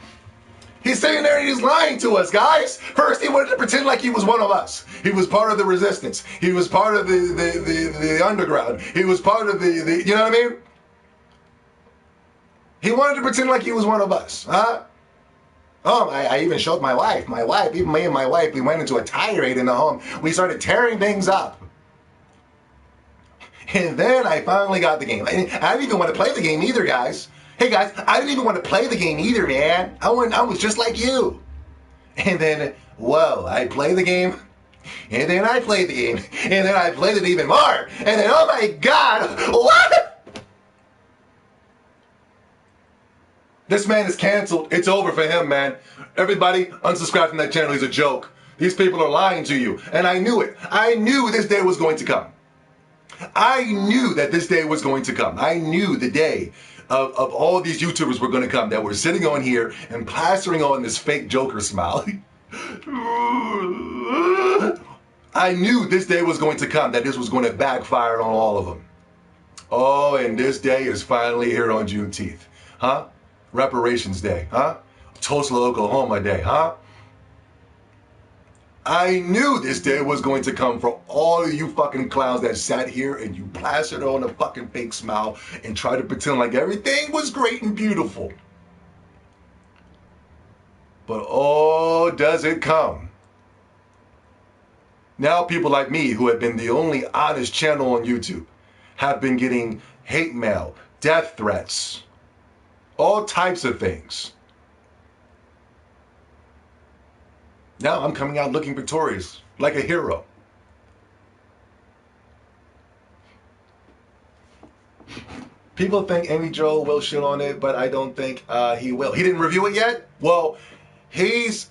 He's sitting there and he's lying to us, guys. First, he wanted to pretend like he was one of us. He was part of the resistance. He was part of the underground. He was part of the you know what I mean? He wanted to pretend like he was one of us, huh? Oh, I even showed my wife. Even me and my wife, we went into a tirade in the home. We started tearing things up. And then I finally got the game. I didn't even want to play the game either, guys. Hey guys, I didn't even want to play the game either, man. I was just like you. And then, whoa, I play the game. And then I played the game. And then I played it even more. And then, oh my God, what? This man is canceled. It's over for him, man. Everybody, unsubscribe from that channel. He's a joke. These people are lying to you. And I knew it. I knew this day was going to come. I knew that this day was going to come. I knew the day of all these YouTubers were going to come that were sitting on here and plastering on this fake Joker smile. I knew this day was going to come, that this was going to backfire on all of them. Oh, and this day is finally here on Juneteenth. Huh? Reparations Day. Huh? Tulsa, Oklahoma Day. Huh? I knew this day was going to come for all of you fucking clowns that sat here and you plastered on a fucking fake smile and tried to pretend like everything was great and beautiful. But oh, does it come. Now people like me, who have been the only honest channel on YouTube, have been getting hate mail, death threats, all types of things. Now I'm coming out looking victorious, like a hero. People think Amy Joe will shit on it, but I don't think he will. He didn't review it yet? Well, he's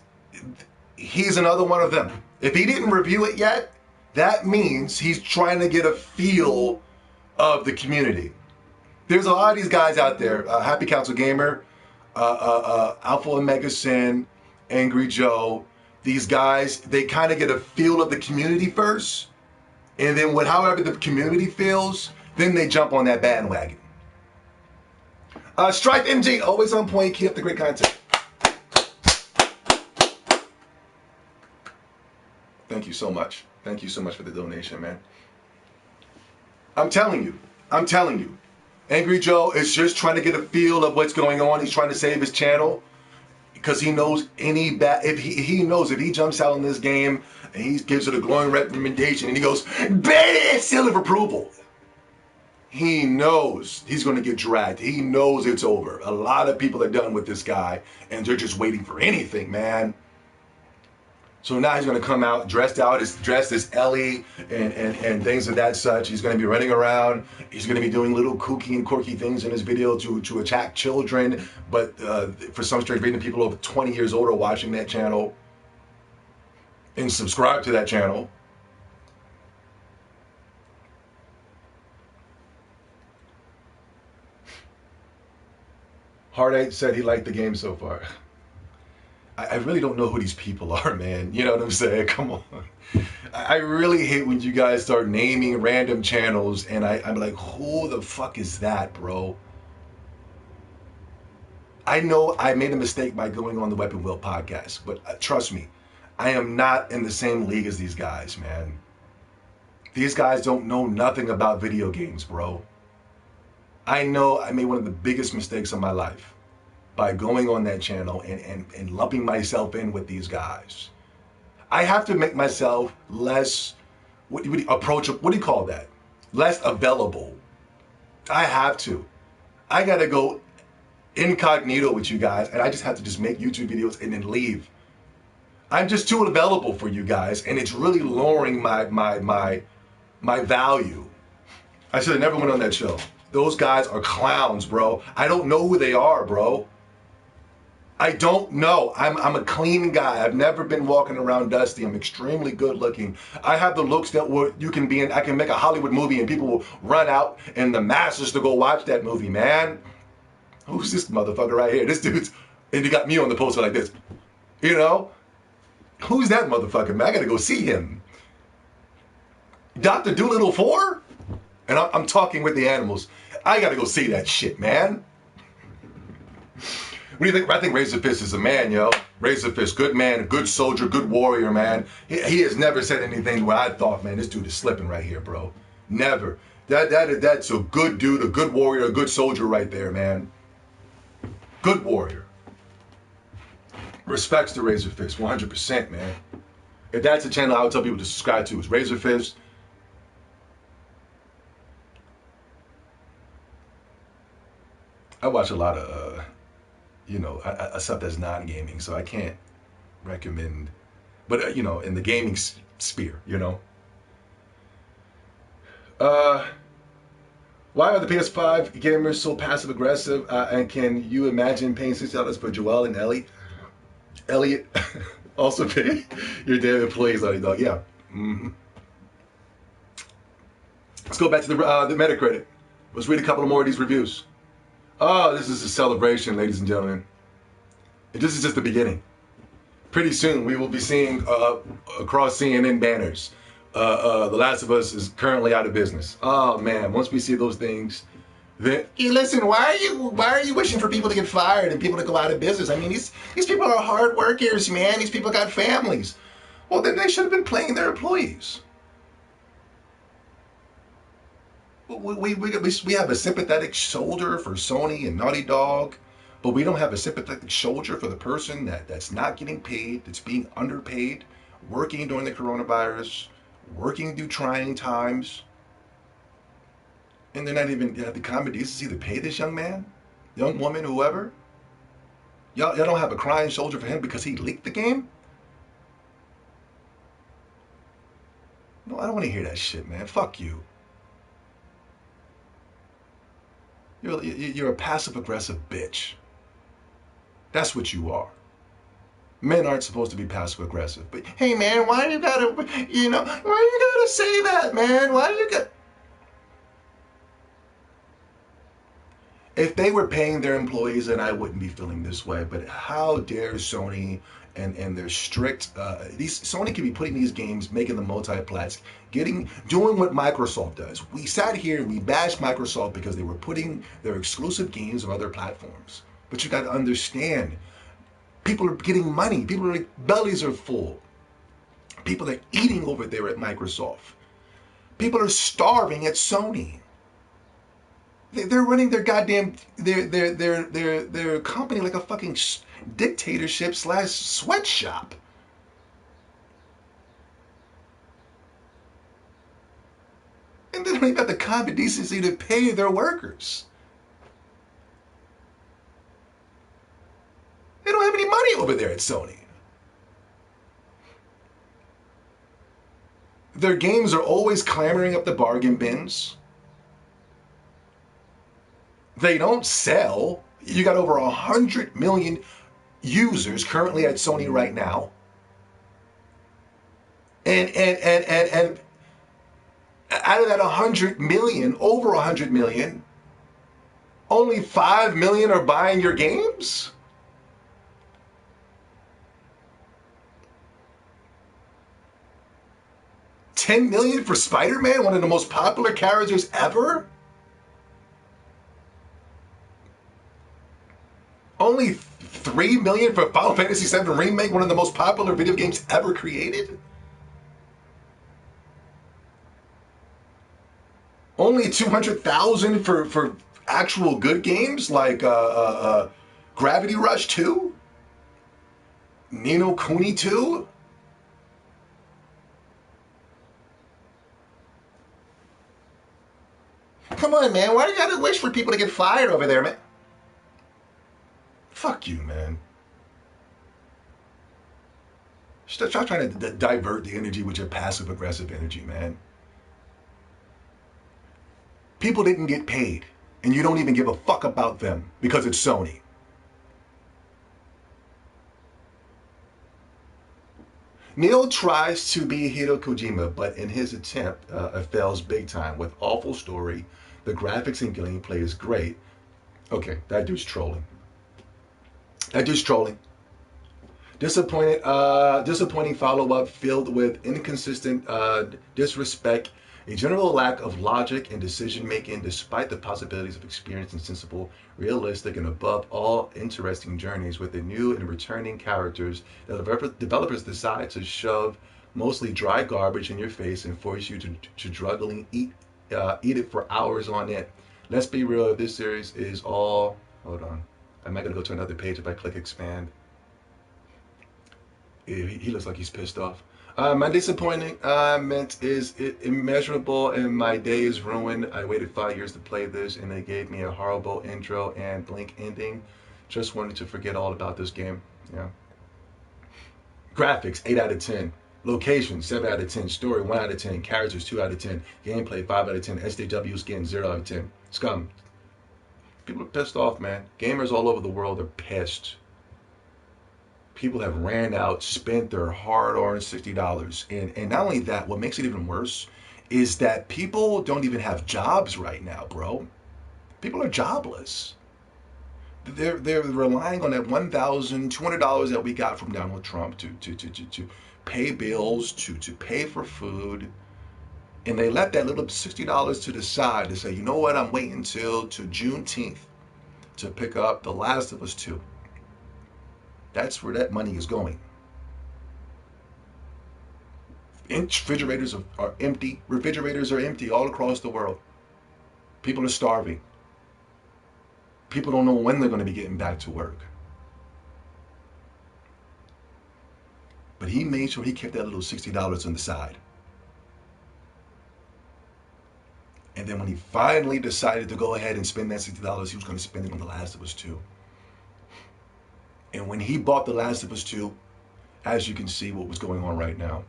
another one of them. If he didn't review it yet, that means he's trying to get a feel of the community. There's a lot of these guys out there. Happy Council Gamer, Alpha Omega Sin, Angry Joe. These guys, they kind of get a feel of the community first, and then however the community feels, then they jump on that bandwagon. Stripe MG, always on point. Keep up the great content. Thank you so much. Thank you so much for the donation, man. I'm telling you. Angry Joe is just trying to get a feel of what's going on. He's trying to save his channel because he knows if he jumps out in this game and he gives it a glowing recommendation and he goes, bad seal of approval. He knows he's going to get dragged. He knows it's over. A lot of people are done with this guy and they're just waiting for anything, man. So now he's going to come out dressed as Ellie and things of that such. He's going to be running around. He's going to be doing little kooky and quirky things in his video to attract children. But for some strange reason, people over 20 years old are watching that channel and subscribe to that channel. Heartache said he liked the game so far. I really don't know who these people are, man. You know what I'm saying? Come on. I really hate when you guys start naming random channels and I'm like, who the fuck is that, bro? I know I made a mistake by going on the Weapon Wheel podcast, but trust me, I am not in the same league as these guys, man. These guys don't know nothing about video games, bro. I know I made one of the biggest mistakes of my life by going on that channel and lumping myself in with these guys. I have to make myself less approachable. What do you call that? Less available. I have to. I gotta go incognito with you guys, and I just have to just make YouTube videos and then leave. I'm just too available for you guys, and it's really lowering my value. I should have never went on that show. Those guys are clowns, bro. I don't know who they are, bro. I don't know. I'm a clean guy. I've never been walking around dusty. I'm extremely good looking. I have the looks that you can be in. I can make a Hollywood movie and people will run out in the masses to go watch that movie, man. Who's this motherfucker right here? This dude's, and you got me on the poster like this. You know? Who's that motherfucker, man? I gotta go see him. Dr. Doolittle 4? And I'm talking with the animals. I gotta go see that shit, man. What do you think? I think Razorfist is a man, yo. Razorfist, good man, good soldier, good warrior, man. He has never said anything where I thought, man, this dude is slipping right here, bro. Never. That's a good dude, a good warrior, a good soldier right there, man. Good warrior. Respects to Razorfist, 100%, man. If that's a channel I would tell people to subscribe to, is Razorfist. I watch a lot of, stuff that's non-gaming, so I can't recommend, but, in the gaming sphere, Why are the PS5 gamers so passive-aggressive, and can you imagine paying $6 for Joel and Elliot also pay your damn employees on it, dog? Yeah. Mm-hmm. Let's go back to the Metacritic. Let's read a couple more of these reviews. Oh, this is a celebration, ladies and gentlemen. This is just the beginning. Pretty soon, we will be seeing across CNN banners. The Last of Us is currently out of business. Oh man, once we see those things, then hey, listen, why are you wishing for people to get fired and people to go out of business? I mean, these people are hard workers, man. These people got families. Well, then they should have been paying their employees. We have a sympathetic shoulder for Sony and Naughty Dog, but we don't have a sympathetic shoulder for the person that's not getting paid, that's being underpaid, working during the coronavirus, working through trying times, and they're not even have the common decency to pay this young man, young woman, whoever. Y'all don't have a crying shoulder for him because he leaked the game? No, I don't want to hear that shit, man. Fuck you. You're a passive-aggressive bitch. That's what you are. Men aren't supposed to be passive-aggressive. But, hey, man, why you gotta, why you gotta say that, man? Why you got... If they were paying their employees, then I wouldn't be feeling this way. But how dare Sony and their strict these Sony can be putting these games, making them multi-plats, doing what Microsoft does. We sat here and we bashed Microsoft because they were putting their exclusive games on other platforms. But you got to understand, people are getting money. Bellies are full. People are eating over there at Microsoft. People are starving at Sony. They're running their goddamn their company like a fucking dictatorship / sweatshop. And they don't even have the common decency to pay their workers. They don't have any money over there at Sony. Their games are always clamoring up the bargain bins. They don't sell. You got over 100 million users currently at Sony right now. And out of that 100 million, over 100 million, only 5 million are buying your games? $10 million for Spider-Man, one of the most popular characters ever? Only 3 million for Final Fantasy VII Remake, one of the most popular video games ever created? Only 200,000 for actual good games like Gravity Rush 2? Ni no Kuni 2? Come on, man. Why do you gotta wish for people to get fired over there, man? Fuck you, man. Stop trying to divert the energy with your passive-aggressive energy, man. People didn't get paid, and you don't even give a fuck about them because it's Sony. Neil tries to be Hideo Kojima, but in his attempt, it fails big time with awful story. The graphics and gameplay is great. Okay, that dude's trolling. Disappointing follow-up filled with inconsistent disrespect, a general lack of logic and decision-making despite the possibilities of experiencing sensible, realistic, and above all, interesting journeys with the new and returning characters. The developers decide to shove mostly dry garbage in your face and force you to druggle eat it for hours on end. Let's be real, if this series is all... Hold on. Am I going to go to another page if I click expand? He looks like he's pissed off. My disappointment is immeasurable and my day is ruined. I waited 5 years to play this and they gave me a horrible intro and blink ending. Just wanted to forget all about this game. Yeah. Graphics, 8 out of 10. Location, 7 out of 10. Story, 1 out of 10. Characters, 2 out of 10. Gameplay, 5 out of 10. SJW skin, 0 out of 10. Scum. People are pissed off, man. Gamers all over the world are pissed. People have ran out, spent their hard-earned $60. And not only that, what makes it even worse is that people don't even have jobs right now, bro. People are jobless. They're relying on that $1,200 that we got from Donald Trump to pay bills, to pay for food. And they left that little $60 to the side to say, you know what, I'm waiting till Juneteenth to pick up The Last of Us 2. That's where that money is going. Refrigerators are empty. Refrigerators are empty all across the world. People are starving. People don't know when they're going to be getting back to work. But he made sure he kept that little $60 on the side. And then when he finally decided to go ahead and spend that $60, he was going to spend it on The Last of Us 2. And when he bought The Last of Us 2, as you can see what was going on right now,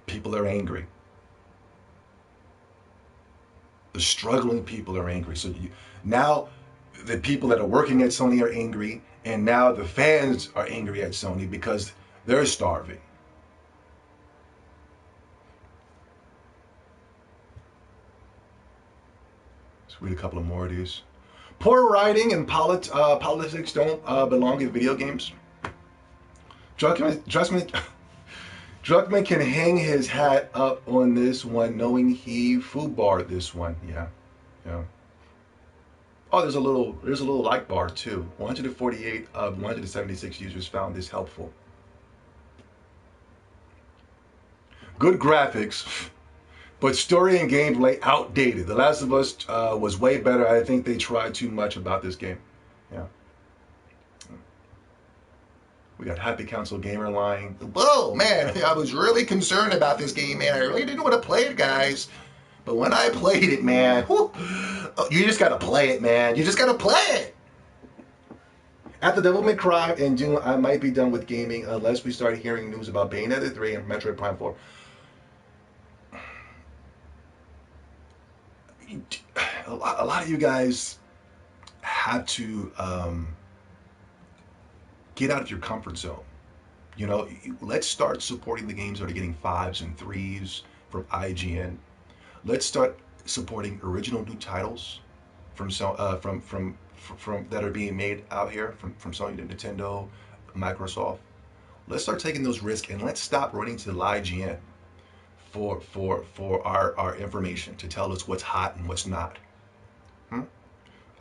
people are angry. The struggling people are angry. So now the people that are working at Sony are angry, and now the fans are angry at Sony because they're starving. Let's read a couple of more of these. Poor writing and politics don't belong in video games. Druckmann can hang his hat up on this one, knowing he foobarred this one. Yeah, yeah. Oh, there's a little like bar too. 148 of 176 users found this helpful. Good graphics, but story and gameplay outdated. The Last of Us was way better. I think they tried too much about this game. Yeah. We got Happy Council Gamer lying. Whoa, man, I was really concerned about this game, man. I really didn't want to play it, guys. But when I played it, man, whew, you just gotta play it, man. You just gotta play it. After Devil May Cry and Doom, I might be done with gaming unless we start hearing news about Bayonetta 3 and Metroid Prime 4. A lot of you guys have to get out of your comfort zone. You know, let's start supporting the games that are getting 5s and 3s from IGN. Let's start supporting original new titles from that are being made out here from Sony to Nintendo, Microsoft. Let's start taking those risks and let's stop running to the IGN for our information to tell us what's hot and what's not.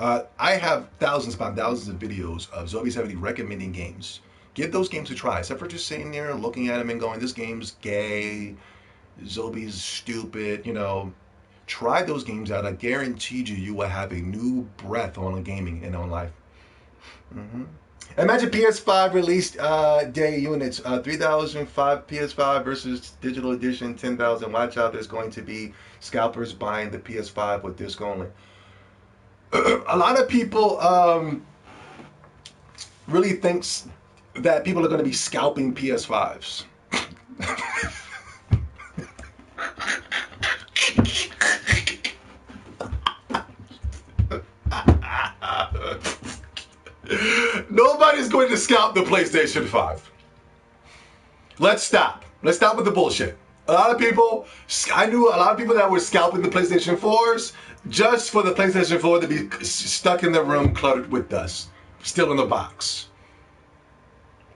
I have thousands upon thousands of videos of Zombie70 recommending games. Give those games a try. Except for just sitting there looking at them and going, this game's gay, Zombie's stupid, you know. Try those games out. I guarantee you will have a new breath on gaming and on life. Imagine PS5 release day units. 3,005 PS5 versus digital edition 10,000. Watch out, there's going to be scalpers buying the PS5 with disc only. A lot of people really thinks that people are going to be scalping PS5s. Nobody's going to scalp the PlayStation 5. Let's stop. Let's stop with the bullshit. A lot of people, I knew a lot of people that were scalping the PlayStation 4s just for the PlayStation 4 to be stuck in the room cluttered with dust, still in the box.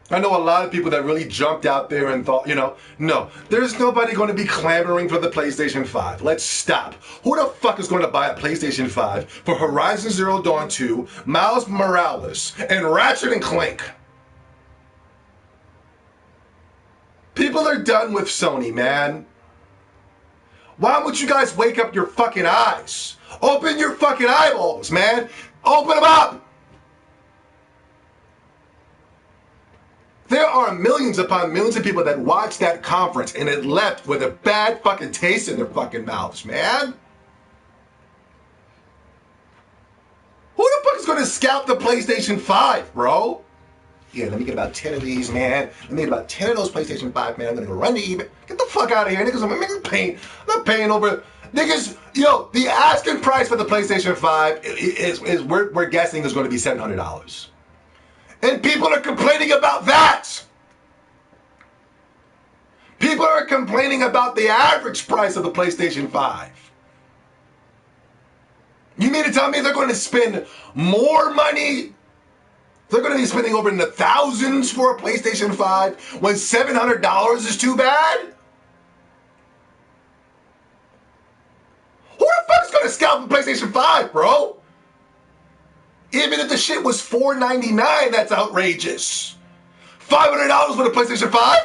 I know a lot of people that really jumped out there and thought, you know, no, there's nobody going to be clamoring for the PlayStation 5. Let's stop. Who the fuck is going to buy a PlayStation 5 for Horizon Zero Dawn 2, Miles Morales, and Ratchet and Clank? People are done with Sony, man. Why won't you guys wake up your fucking eyes? Open your fucking eyeballs, man. Open them up. There are millions upon millions of people that watched that conference and it left with a bad fucking taste in their fucking mouths, man. Who the fuck is going to scalp the PlayStation 5, bro? Yeah, let me get about 10 of these, man. Let me get about 10 of those PlayStation 5, man. I'm going to go run to eBay. Get the fuck out of here, niggas. I'm not paying over... Niggas, yo, the asking price for the PlayStation 5 is we're guessing is going to be $700. And people are complaining about that. People are complaining about the average price of the PlayStation 5. You mean to tell me they're going to spend more money? They're going to be spending over in the thousands for a PlayStation 5 when $700 is too bad? Who the fuck is going to scalp a PlayStation 5, bro? Even if the shit was $499, that's outrageous. $500 for the PlayStation 5?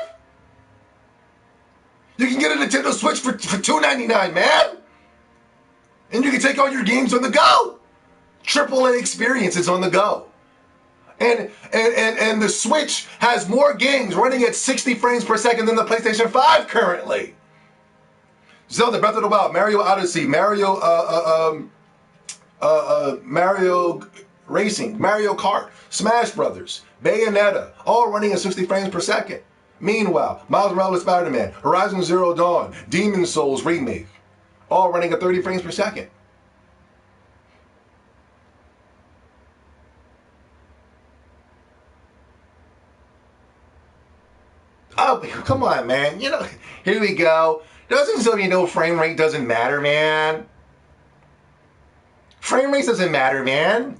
You can get a Nintendo Switch for $299, man. And you can take all your games on the go. AAA experiences on the go. And the Switch has more games running at 60 frames per second than the PlayStation 5 currently. Zelda Breath of the Wild, Mario Odyssey, Mario Racing, Mario Kart, Smash Brothers, Bayonetta, all running at 60 frames per second. Meanwhile, Miles Morales Spider-Man, Horizon Zero Dawn, Demon's Souls Remake, all running at 30 frames per second. Oh, come on, man. You know, here we go. Doesn't tell you no frame rate doesn't matter, man. frame rates doesn't matter, man.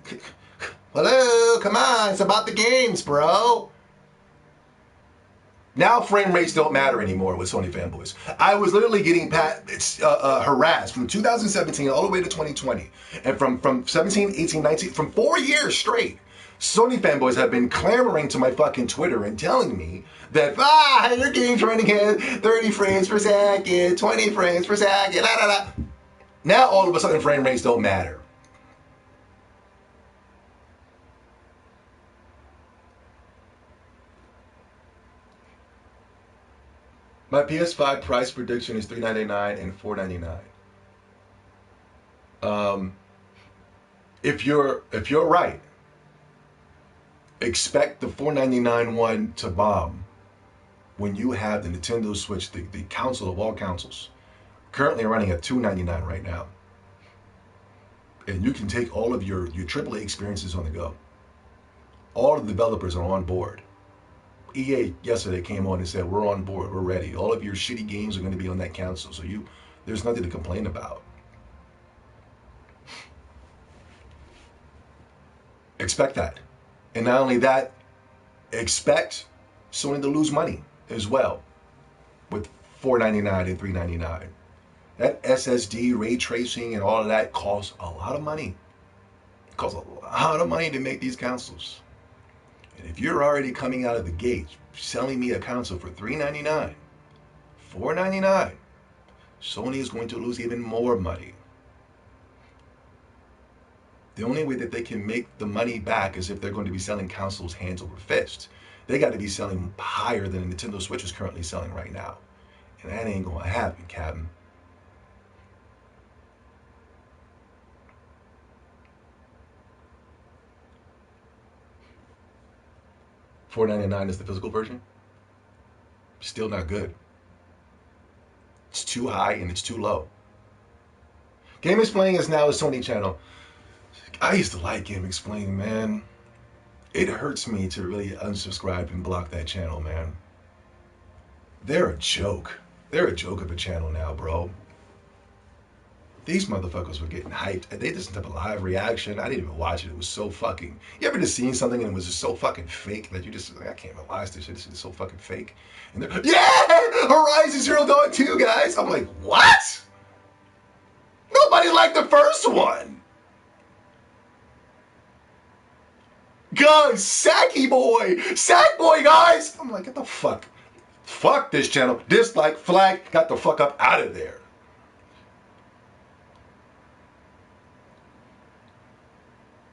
Hello, come on, it's about the games, bro. Now frame rates don't matter anymore with Sony fanboys. I was literally getting harassed from 2017 all the way to 2020. And from 17, 18, 19, from 4 years straight, Sony fanboys have been clamoring to my fucking Twitter and telling me that, your game's running at 30 frames per second, 20 frames per second, la la la. Now all of a sudden frame rates don't matter. My PS5 price prediction is $399 and $499. If you're right, expect the $499 one to bomb when you have the Nintendo Switch, the console of all consoles, currently running at $299 right now. And you can take all of your AAA experiences on the go. All of the developers are on board. EA yesterday came on and said, we're on board, we're ready. All of your shitty games are going to be on that console, so there's nothing to complain about. Expect that. And not only that, expect Sony to lose money as well with $499 and $399. That SSD, ray tracing, and all of that costs a lot of money. It costs a lot of money to make these consoles. And if you're already coming out of the gate selling me a console for $399, $499, Sony is going to lose even more money. The only way that they can make the money back is if they're going to be selling consoles hands over fist. They got to be selling higher than the Nintendo Switch is currently selling right now. And that ain't going to happen, Captain. $499 is the physical version. Still not good. It's too high and it's too low. Game Explaining is now a Sony channel. I used to like Game Explaining, man. It hurts me to really unsubscribe and block that channel, man. They're a joke. They're a joke of a channel now, bro. These motherfuckers were getting hyped. They just have a live reaction. I didn't even watch it. It was so fucking... You ever just seen something and it was just so fucking fake that you just... Like, I can't even watch this shit. This shit is so fucking fake. And they're... Yeah! Horizon Zero Dawn 2, guys! I'm like, what? Nobody liked the first one! Guys, Sacky Boy! Sack Boy, guys! I'm like, get the fuck... Fuck this channel. Dislike, flag, got the fuck up out of there.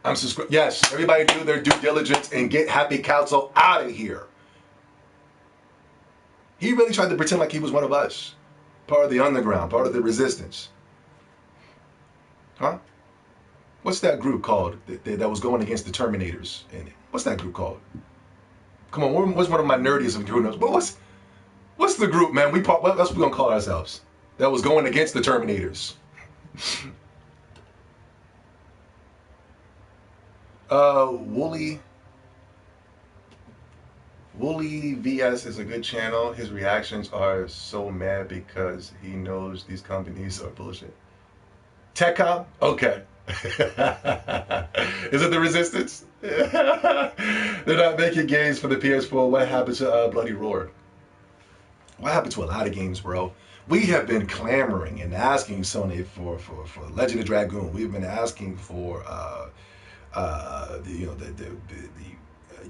I'm subscribed. Yes, everybody do their due diligence and get Happy Council out of here. He really tried to pretend like he was one of us. Part of the underground, part of the resistance. Huh? What's that group called that was going against the Terminators? And what's that group called? Come on, what's one of my nerdiest of groups? But what's the group, man? That's what we're gonna call ourselves. That was going against the Terminators. Wooly VS is a good channel. His reactions are so mad because he knows these companies are bullshit. TechCom? Okay. Is it the Resistance? They're not making games for the PS4. What happened to Bloody Roar? What happened to a lot of games, bro? We have been clamoring and asking Sony for Legend of Dragoon. We've been asking for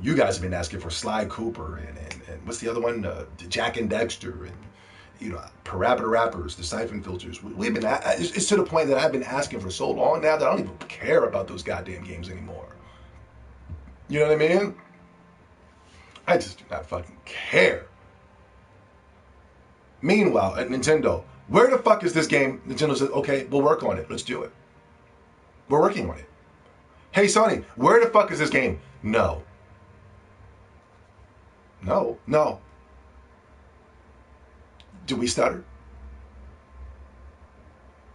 you guys have been asking for Sly Cooper and what's the other one? Jack and Dexter and Parabola Rappers, the Siphon Filters. We've been it's to the point that I've been asking for so long now that I don't even care about those goddamn games anymore. You know what I mean? I just do not fucking care. Meanwhile, at Nintendo, where the fuck is this game? Nintendo says, okay, we'll work on it. Let's do it. We're working on it. Hey, Sony, where the fuck is this game? No. No. Do we stutter?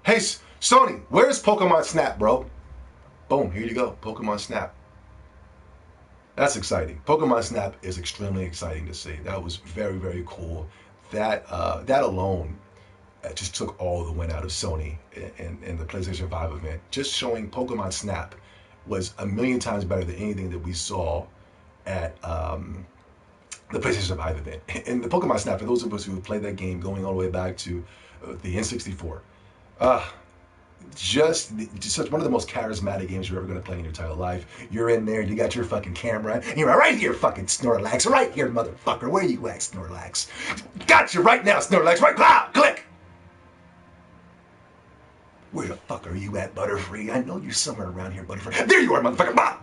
Hey, Sony, where's Pokemon Snap, bro? Boom, here you go. Pokemon Snap. That's exciting. Pokemon Snap is extremely exciting to see. That was very, very cool. That alone just took all the win out of Sony in the PlayStation 5 event. Just showing Pokemon Snap was a million times better than anything that we saw at the PlayStation 5 event. And the Pokemon Snap, for those of us who have played that game going all the way back to the N64, just one of the most charismatic games you're ever going to play in your entire life. You're in there, you got your fucking camera, and you're right here, fucking Snorlax, right here, motherfucker. Where you at, Snorlax? Got you right now, Snorlax, right, blah, click! Where the fuck are you at, Butterfree? I know you're somewhere around here, Butterfree. There you are, motherfucker, blah!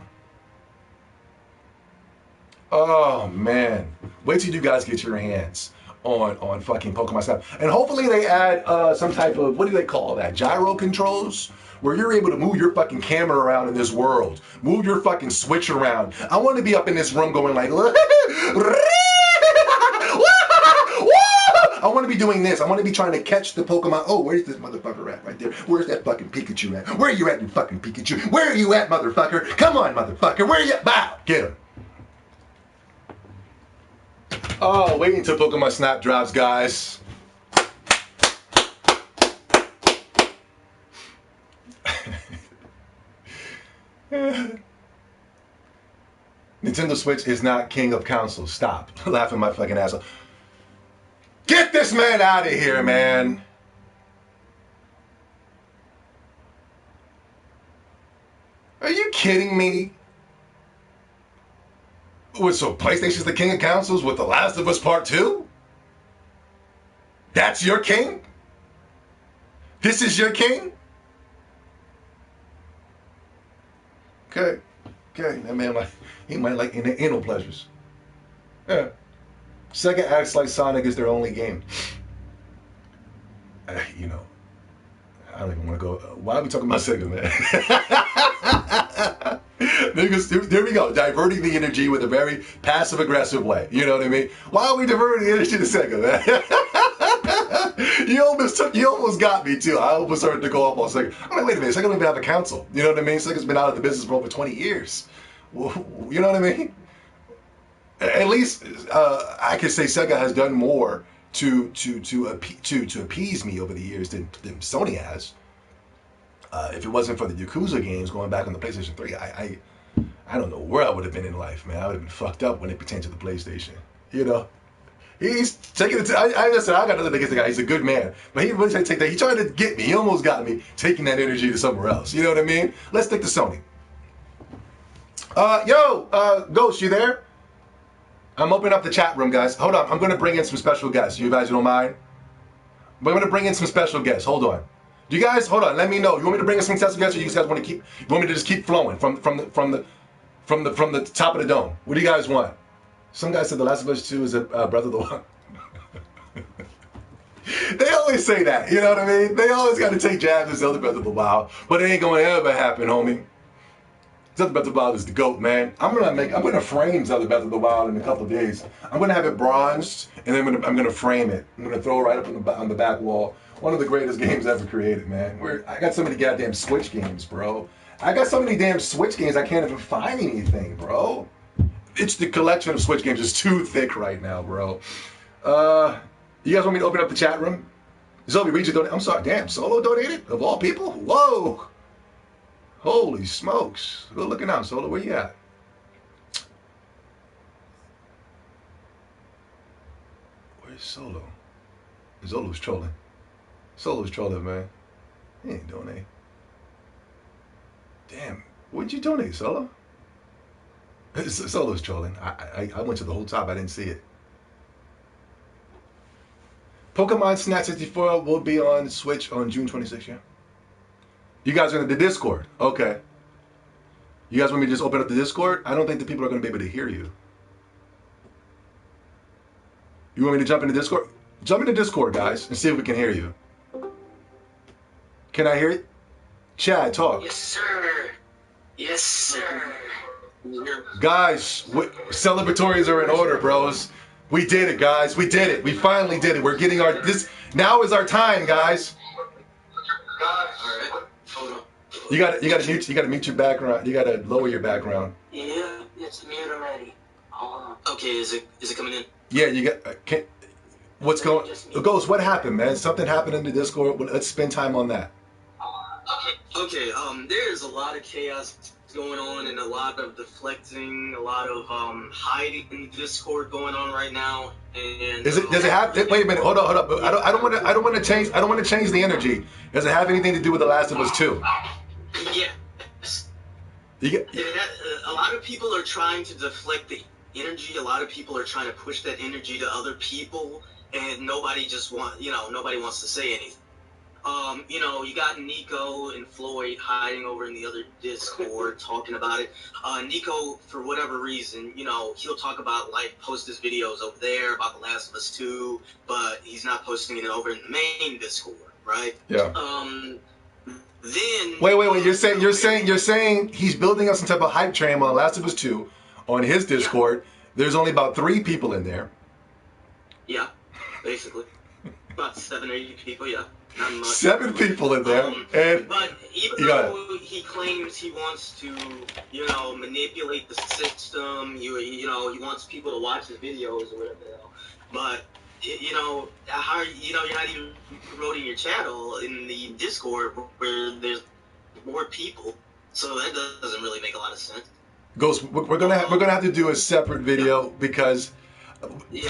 Oh, man. Wait till you guys get your hands on fucking Pokemon Snap. And hopefully they add some type of, what do they call that? Gyro controls? Where you're able to move your fucking camera around in this world. Move your fucking Switch around. I want to be up in this room going like, I want to be doing this. I want to be trying to catch the Pokemon. Oh, where's this motherfucker at right there? Where's that fucking Pikachu at? Where are you at, you fucking Pikachu? Where are you at, motherfucker? Come on, motherfucker. Where are you at? Bow. Get him. Oh, wait until Pokemon Snap drops, guys. Nintendo Switch is not king of consoles. Stop laughing my fucking ass off. Get this man out of here, man. Are you kidding me? So PlayStation's the king of consoles with The Last of Us Part 2? That's your king? This is your king? Okay. That man, he might like anal pleasures. Yeah. Sega acts like Sonic is their only game. You know, I don't even want to go. Why are we talking about Sega, man? There we go, diverting the energy with a very passive-aggressive way. You know what I mean? Why are we diverting the energy to Sega, man? You almost got me, too. I almost started to go off on Sega. I'm like, wait a minute, Sega don't even have a console. You know what I mean? Sega's been out of the business for over 20 years. You know what I mean? At least I could say Sega has done more to appease me over the years than Sony has. If it wasn't for the Yakuza games going back on the PlayStation 3, I don't know where I would have been in life, man. I would have been fucked up when it pertained to the PlayStation. You know, he's taking it. I listen. I got nothing against the guy. He's a good man, but he really tried to take that. He tried to get me. He almost got me taking that energy to somewhere else. You know what I mean? Let's stick to Sony. Ghost, you there? I'm opening up the chat room, guys. Hold on. I'm going to bring in some special guests. You guys don't mind? I'm going to bring in some special guests. Hold on. You guys, hold on. Let me know. You want me to bring in some special guests, or you guys want to keep? You want me to just keep flowing from the top of the dome? What do you guys want? Some guy said The Last of Us 2 is a Breath of the Wild. They always say that. You know what I mean? They always got to take jabs at Zelda Breath of the Wild, but it ain't going to ever happen, homie. Zelda Breath of the Wild is the GOAT, man. I'm gonna frame Zelda Breath of the Wild in a couple of days. I'm gonna have it bronzed, and then I'm gonna frame it. I'm gonna throw it right up on the back wall. One of the greatest games ever created, man. I got so many goddamn Switch games, bro. I got so many damn Switch games I can't even find anything, bro. It's the collection of Switch games is too thick right now, bro. You guys want me to open up the chat room? Zoe, read your donate. I'm sorry, damn, Solo donated? Of all people? Whoa! Holy smokes. Good looking out, Solo. Where you at? Where's Solo? Solo's trolling. Solo's trolling, man. He ain't donate. Damn. What'd you donate, Solo? Solo's trolling. I went to the whole top. I didn't see it. Pokemon Snap 64 will be on Switch on June 26th, yeah? You guys are in the Discord. Okay. You guys want me to just open up the Discord? I don't think the people are going to be able to hear you. You want me to jump into Discord? Jump into Discord, guys, and see if we can hear you. Can I hear it? Chad, talk. Yes, sir. Yes, sir. Guys, celebratories are in order, bros. We did it, guys. We did it. We finally did it. We're getting now is our time, guys. You gotta mute your background. You gotta lower your background. Yeah, it's mute already. Okay, is it coming in? Yeah, What's going? Ghost, what happened, man? Something happened in the Discord. Let's spend time on that. Okay. There's a lot of chaos going on and a lot of deflecting, a lot of hiding in Discord going on right now. And does it have? Wait a minute. Hold up. I don't want to change. I don't want to change the energy. Does it have anything to do with The Last of Us 2? Yes. A lot of people are trying to deflect the energy. A lot of people are trying to push that energy to other people, and nobody wants to say anything. You got Nico and Floyd hiding over in the other Discord talking about it. Nico, for whatever reason, he'll talk about, post his videos over there about The Last of Us 2, but he's not posting it over in the main Discord, right? Yeah. Then wait. You're saying he's building up some type of hype train on Last of Us 2 on his Discord. Yeah. There's only about 3 people in there. Yeah, basically. About 7 or 8 people, yeah. Not much. 7 people in there. But even though he claims he wants to, manipulate the system, he wants people to watch his videos or whatever the hell. But, you're not even promoting your channel in the Discord where there's more people. So that doesn't really make a lot of sense. Ghost, we're gonna have to do a separate video because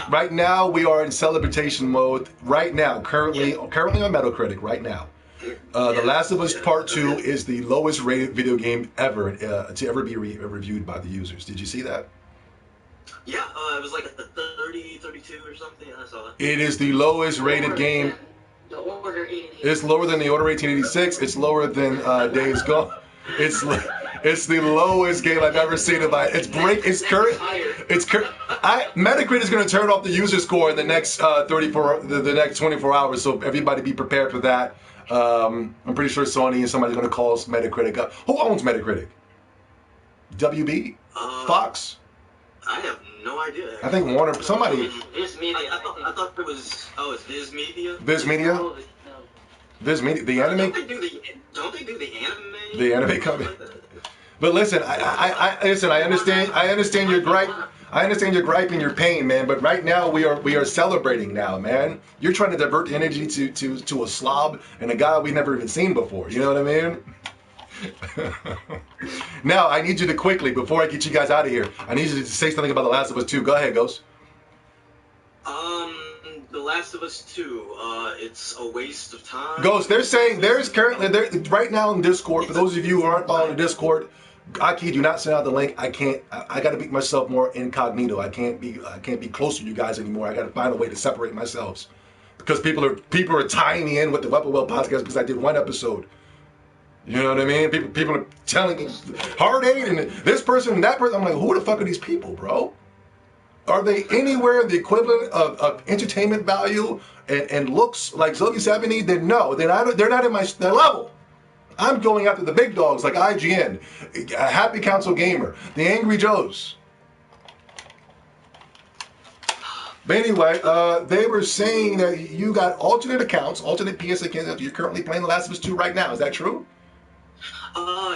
right now we are in celebration mode. Right now, currently on Metacritic. Right now, The Last of Us Part 2 is the lowest rated video game ever to ever be reviewed by the users. Did you see that? Yeah, it was like a 30, 32 or something. I saw it. It is the lowest rated game. The Order 88. It's lower than the Order 1886. It's lower than Days Gone. It's the lowest game I've ever seen of it. Metacritic is going to turn off the user score in the next the next 24 hours. So everybody be prepared for that. I'm pretty sure Sony and somebody's going to call Metacritic up. Who owns Metacritic? WB? Fox? I have no idea. I think Warner. Somebody. Viz Media. I thought it was. Oh, it's Viz Media. Viz Media. Viz Media. The anime. Don't they do the anime? The anime company. But listen, I understand your gripe. I understand your gripe and your pain, man. But right now we are celebrating now, man. You're trying to divert energy to a slob and a guy we've never even seen before. You know what I mean? Now I need you to quickly, before I get you guys out of here, I need you to say something about The Last of Us 2. Go ahead, Ghost. The Last of Us 2, it's a waste of time. Ghost, they're saying right now in Discord, for those of you who aren't following the Discord, Aki, do not send out the link. I got to make myself more incognito. I can't be close to you guys anymore. I got to find a way to separate myself because people are tying me in with the Weapon Well podcast because I did one episode. You know what I mean? People are telling me Hard 8 and this person and that person. I'm like, who the fuck are these people, bro? Are they anywhere the equivalent of entertainment value and looks like Zoe 70? Then no, they're not in their level. I'm going after the big dogs like IGN, Happy Council Gamer, the Angry Joes. But anyway, they were saying that you got alternate PS accounts. You're currently playing The Last of Us 2 right now. Is that true?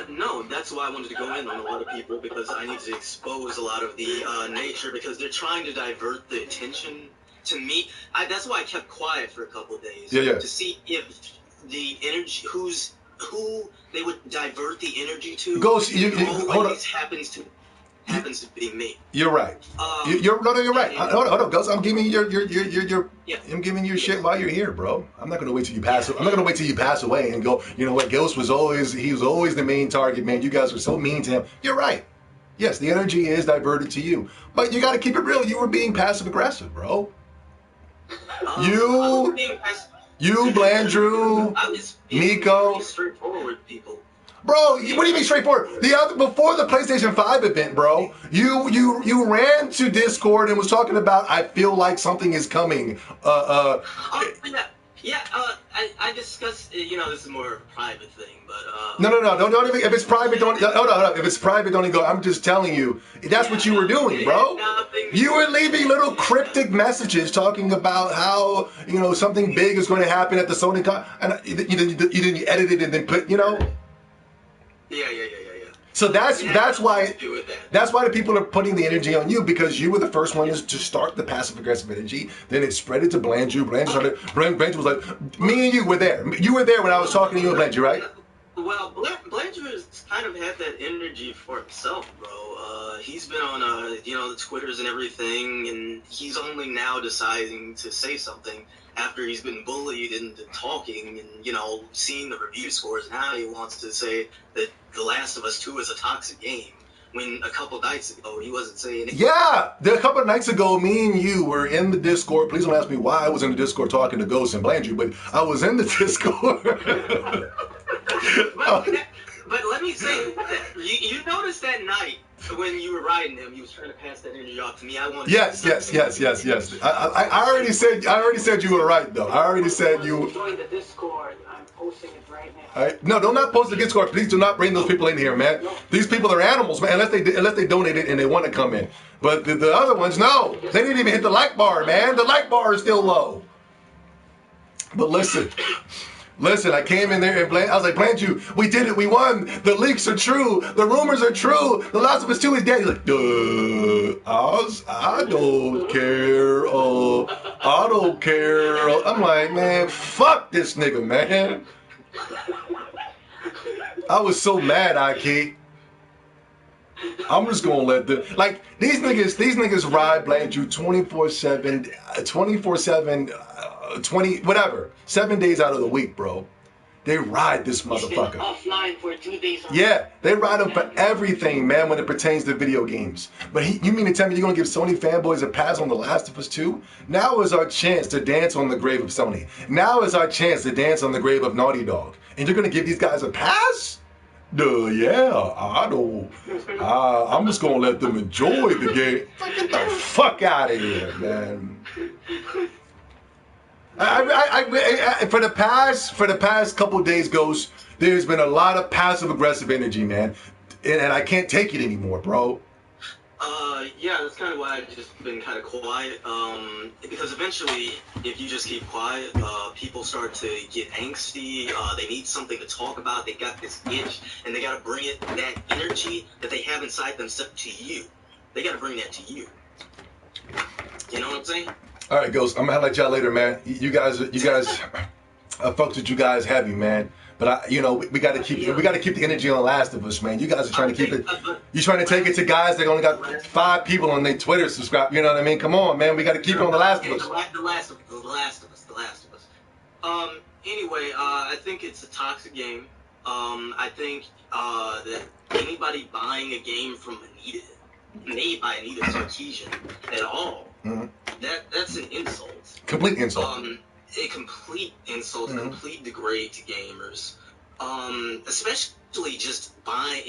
No, that's why I wanted to go in on a lot of people because I need to expose a lot of the nature because they're trying to divert the attention to me. That's why I kept quiet for a couple of days. Yeah. To see if the energy, who they would divert the energy to. Ghost, hold on. Happens to be me. You're right. You're right. Hold on, Ghost. I'm giving you I'm giving you shit while you're here, bro. I'm not gonna wait till you pass. I'm not gonna wait till you pass away and go. You know what? Ghost was always the main target, man. You guys were so mean to him. You're right. Yes, the energy is diverted to you, but you got to keep it real. You were being passive aggressive, bro. You, Blandrew, Nico. Straightforward people. Bro, what do you mean straightforward? Before the PlayStation 5 event, bro, you ran to Discord and was talking about I feel like something is coming. I discussed. This is more of a private thing, but No. Don't even. If it's private, don't. Hold on. If it's private, don't even go. I'm just telling you. That's what you were doing, bro. You were leaving little cryptic messages talking about how something big is going to happen at the Sony and you didn't edit it and then put. Yeah. So that's why to do with that. that's why the people are putting the energy on you, because you were the first one to start the passive aggressive energy. Then it spread it to Blandrew. Blandrew was like, me and you were there. You were there when I was talking to you and Blandrew, right? Well, Blandrew has kind of had that energy for himself, bro. He's been on, the Twitters and everything, and he's only now deciding to say something after he's been bullied into talking and, seeing the review scores. Now he wants to say that The Last of Us 2 is a toxic game, when a couple nights ago he wasn't saying anything. Yeah, a couple of nights ago, me and you were in the Discord. Please don't ask me why I was in the Discord talking to Ghost and Blandrew, but I was in the Discord. But let me say that you noticed that night when you were riding him, he was trying to pass that energy off to me. I wanted. Yes. I already said you were right though. I already said you. Join the Discord. I'm posting it right now. All right. No, do not post the Discord. Please do not bring those people in here, man. These people are animals, man. Unless they donate it and they want to come in. But the other ones, no. They didn't even hit the like bar, man. The like bar is still low. But listen, I came in there and I was like, Blandrew, we did it, we won. The leaks are true. The rumors are true. The Last of Us 2 is dead. He's like, I don't care. I don't care. I'm like, man, fuck this nigga, man. I was so mad, Ike. I'm just gonna let these niggas ride Blandrew 24/7, 7 days out of the week, bro. They ride this motherfucker. Offline for 2 days. Yeah, they ride him for everything, man, when it pertains to video games. But you mean to tell me you're gonna give Sony fanboys a pass on The Last of Us 2? Now is our chance to dance on the grave of Sony. Now is our chance to dance on the grave of Naughty Dog. And you're gonna give these guys a pass? Yeah, I don't. I'm just gonna let them enjoy the game. Get the fuck out of here, man. For the past couple of days, Ghost, there's been a lot of passive aggressive energy, man, and I can't take it anymore, bro. Yeah, that's kind of why I've just been kind of quiet. Because eventually, if you just keep quiet, people start to get angsty. They need something to talk about. They got this itch, and they got to bring that energy that they have inside themselves to you. They got to bring that to you. You know what I'm saying? All right, Ghost. I'm gonna let y'all later, man. You guys, I fucked with you guys heavy, man. But we gotta keep the energy on The Last of Us, man. You guys are trying to keep it. You're trying to take it to guys that only got 5 people on their Twitter subscribe. You know what I mean? Come on, man. We gotta keep it on The Last of Us. The Last of Us. Anyway, I think it's a toxic game. I think that anybody buying a game from Anita, made by Anita Sarkeesian at all, that's an insult. Complete insult. A complete insult, a complete degrade to gamers. Especially just buying,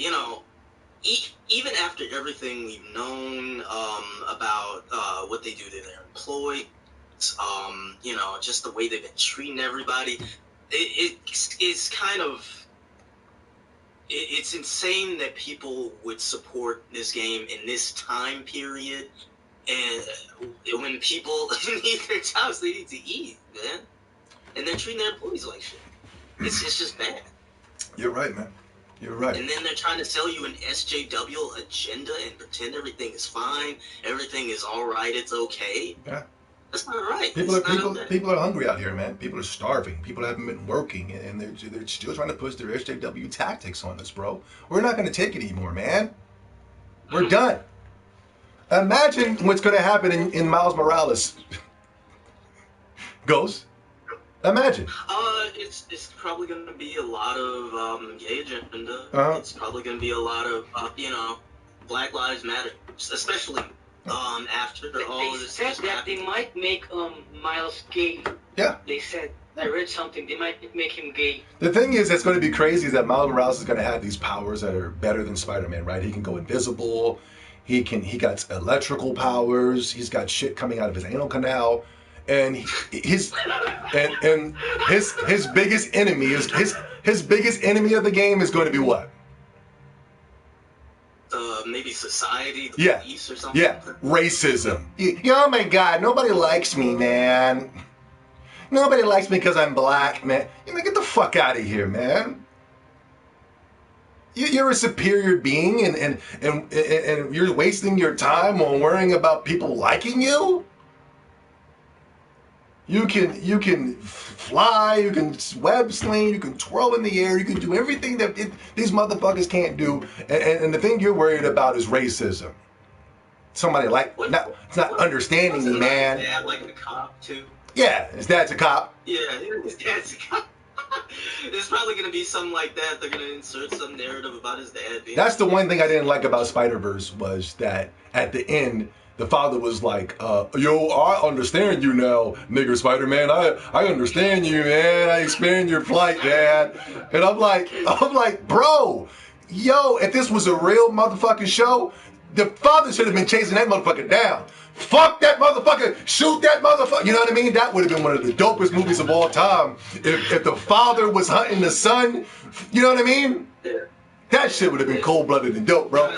even after everything we've known about what they do to their employees, just the way they've been treating everybody, it's kind of, it's insane that people would support this game in this time period. And when people need their jobs, they need to eat, man. And they're treating their employees like shit. It's just bad. You're right, man. You're right. And then they're trying to sell you an SJW agenda and pretend everything is fine, everything is all right, it's okay. Yeah. That's not right. People are hungry out here, man. People are starving. People haven't been working, and they're still trying to push their SJW tactics on us, bro. We're not going to take it anymore, man. We're done. Imagine what's going to happen in Miles Morales. Ghost. Imagine. It's probably going to be a lot of gay agenda. It's probably going to be a lot of Black Lives Matter, especially after all of this. They said that they might make Miles gay. Yeah. They said. I read something. They might make him gay. The thing is that's going to be crazy is that Miles Morales is going to have these powers that are better than Spider-Man, right? He can go invisible. He got electrical powers. He's got shit coming out of his anal canal, and his biggest enemy is his biggest enemy of the game is going to be what? Maybe society, the police or something. Yeah, racism. Oh my God, nobody likes me, man. Nobody likes me because I'm black, man. Get the fuck out of here, man. You're a superior being, and you're wasting your time on worrying about people liking you. You can fly, you can web sling, you can twirl in the air, you can do everything that these motherfuckers can't do. And the thing you're worried about is racism. Somebody it's not understanding me, man. His dad like a cop too. Yeah, his dad's a cop. Yeah, his dad's a cop. There's probably gonna be something like that. They're gonna insert some narrative about his dad being. That's the one thing I didn't like about Spider-Verse was that at the end, the father was like, yo, I understand you now, nigger Spider-Man. I understand you, man. I experienced your plight, Dad. And I'm like, bro, yo, if this was a real motherfucking show, the father should have been chasing that motherfucker down. Fuck that motherfucker. Shoot that motherfucker. You know what I mean? That would have been one of the dopest movies of all time. If the father was hunting the son, you know what I mean? Yeah. That shit would have been cold-blooded and dope, bro.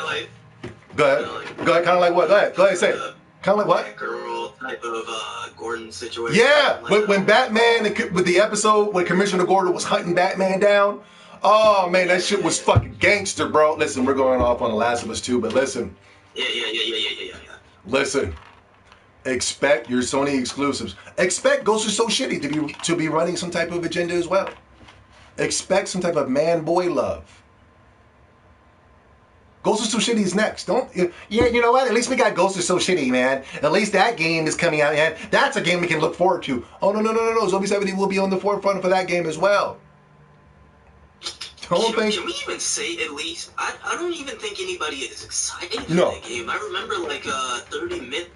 Go ahead. Kind of like what? Go ahead, say it. Kind of like what? Girl type of Gordon situation. Yeah, when Batman, with the episode when Commissioner Gordon was hunting Batman down, oh man, that shit was fucking gangster, bro. Listen, we're going off on The Last of Us 2, but listen. Yeah. Listen, expect your Sony exclusives. Expect Ghost is So Shitty to be running some type of agenda as well. Expect some type of man-boy love. Ghost is So Shitty is next. You know what? At least we got Ghost is So Shitty, man. At least that game is coming out, man. That's a game we can look forward to. Oh, no. Zombie 70 will be on the forefront for that game as well. Can we even say at least? I don't even think anybody is excited for No. that game. I remember like a 30-minute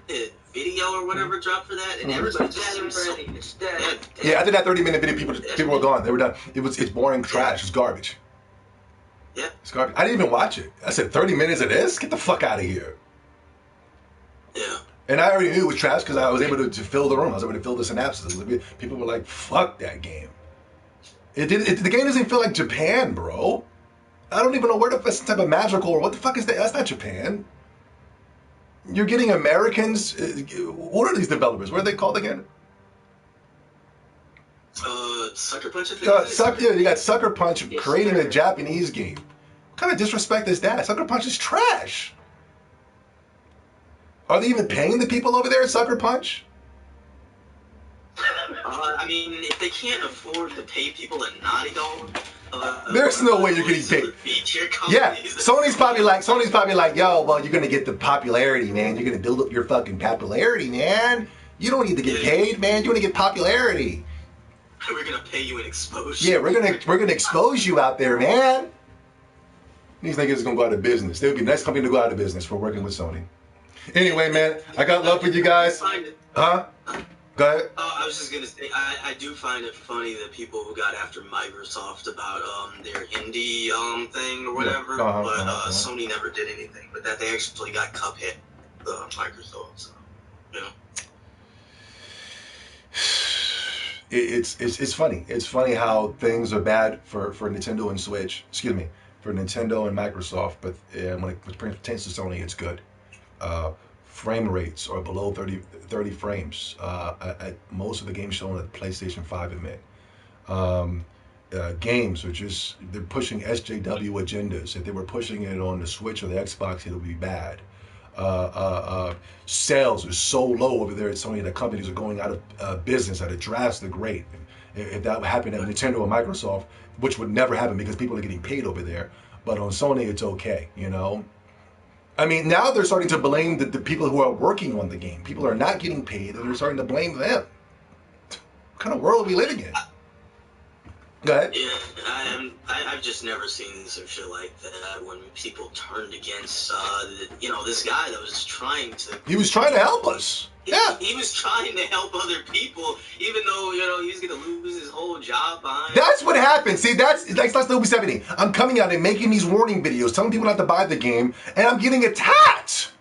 video or whatever dropped for that, and everybody just seemed so It's dead. Yeah, after that 30-minute video, people were gone. They were done. It's boring trash. It's garbage. Yeah. It's garbage. I didn't even watch it. I said 30 minutes of this? Get the fuck out of here. Yeah. And I already knew it was trash because I was able to fill the room. I was able to fill the synapses. People were like, fuck that game. The game doesn't feel like Japan, bro. I don't even know where that's some type of magical or what the fuck is that? That's not Japan. You're getting Americans. What are these developers? What are they called again? Sucker Punch, I think. You got Sucker Punch creating a Japanese game. What kind of disrespect is that? Sucker Punch is trash. Are they even paying the people over there at Sucker Punch? I mean, if they can't afford to pay people at Naughty Dog, there's no way you're getting paid. Yeah, Sony's probably like, yo, well, you're gonna get the popularity, man. You're gonna build up your fucking popularity, man. You don't need to get paid, man. You want to get popularity. We're gonna pay you and expose you. Yeah, we're gonna expose you out there, man. These niggas are gonna go out of business. They would be the next company to go out of business for working with Sony. Anyway, man, I got love for you guys. Huh? Go ahead. I was just gonna say, I do find it funny that people who got after Microsoft about their indie thing or whatever, but Sony never did anything. But that they actually got Cuphead, Microsoft. So, you know. It's funny. It's funny how things are bad for Nintendo and Switch. Excuse me, for Nintendo and Microsoft. But when it pertains to Sony, it's good. Frame rates are below 30 frames at most of the games shown at the PlayStation 5 event. Games are just, they're pushing SJW agendas. If they were pushing it on the Switch or the Xbox, it would be bad. Sales are so low over there at Sony that companies are going out of business at a drastic rate. If that would happen at Nintendo or Microsoft, which would never happen because people are getting paid over there, but on Sony it's okay, you know. I mean, now they're starting to blame the people who are working on the game. People are not getting paid, and they're starting to blame them. What kind of world are we living in? Go ahead. Yeah, I've just never seen some shit like that when people turned against, this guy that was trying to... He was trying to help us. Yeah. He was trying to help other people, even though, he was going to lose his whole job behind. That's what happened. See, that's Zombie 70. I'm coming out and making these warning videos, telling people not to buy the game, and I'm getting attacked.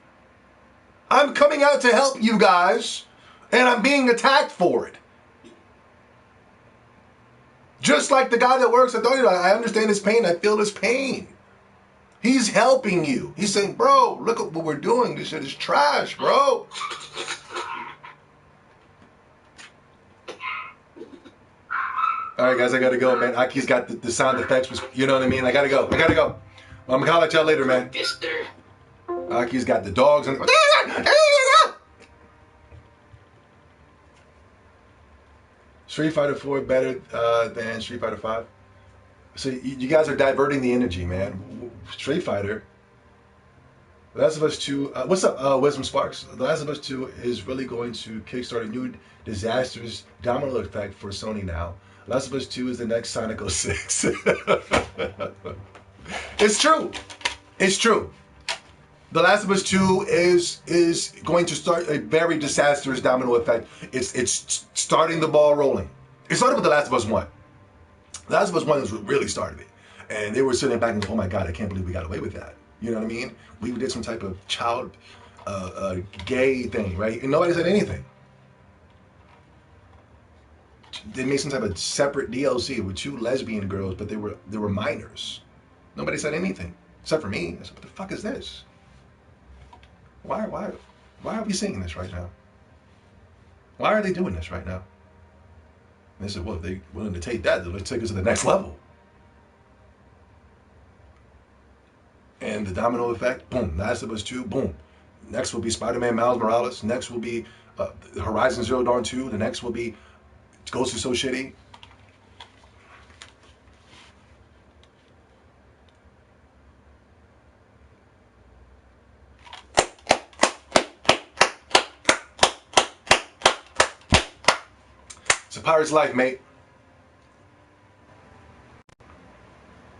I'm coming out to help you guys, and I'm being attacked for it. Just like the guy that works at Sony, I understand his pain. I feel his pain. He's helping you. He's saying, bro, look at what we're doing. This shit is trash, bro. All right, guys, I got to go, man. Aki's got the sound effects. You know what I mean? I got to go. I'm gonna holler at y'all later, man. Mister. Aki's got the dogs and Street Fighter 4 better than Street Fighter 5. So you guys are diverting the energy, man. Street Fighter. The Last of Us 2. What's up, Wisdom Sparks? The Last of Us 2 is really going to kickstart a new disastrous domino effect for Sony now. Last of Us 2 is the next Sonic 06. It's true. It's true. The Last of Us 2 is going to start a very disastrous domino effect. It's starting the ball rolling. It started with The Last of Us 1. The Last of Us 1 is what really started it. And they were sitting back and, oh my God, I can't believe we got away with that. You know what I mean? We did some type of child gay thing, right? And nobody said anything. They made some type of separate DLC with 2 lesbian girls, but they were minors. Nobody said anything except for me. I said, what the fuck is this? Why are we seeing this right now? Why are they doing this right now? And they said, well, if they're willing to take that, let's take us to the next level. And the domino effect, boom, Last of Us 2, boom. Next will be Spider-Man Miles Morales. Next will be Horizon Zero Dawn 2. The next will be Ghost of So Shitty. It's a pirate's life, mate.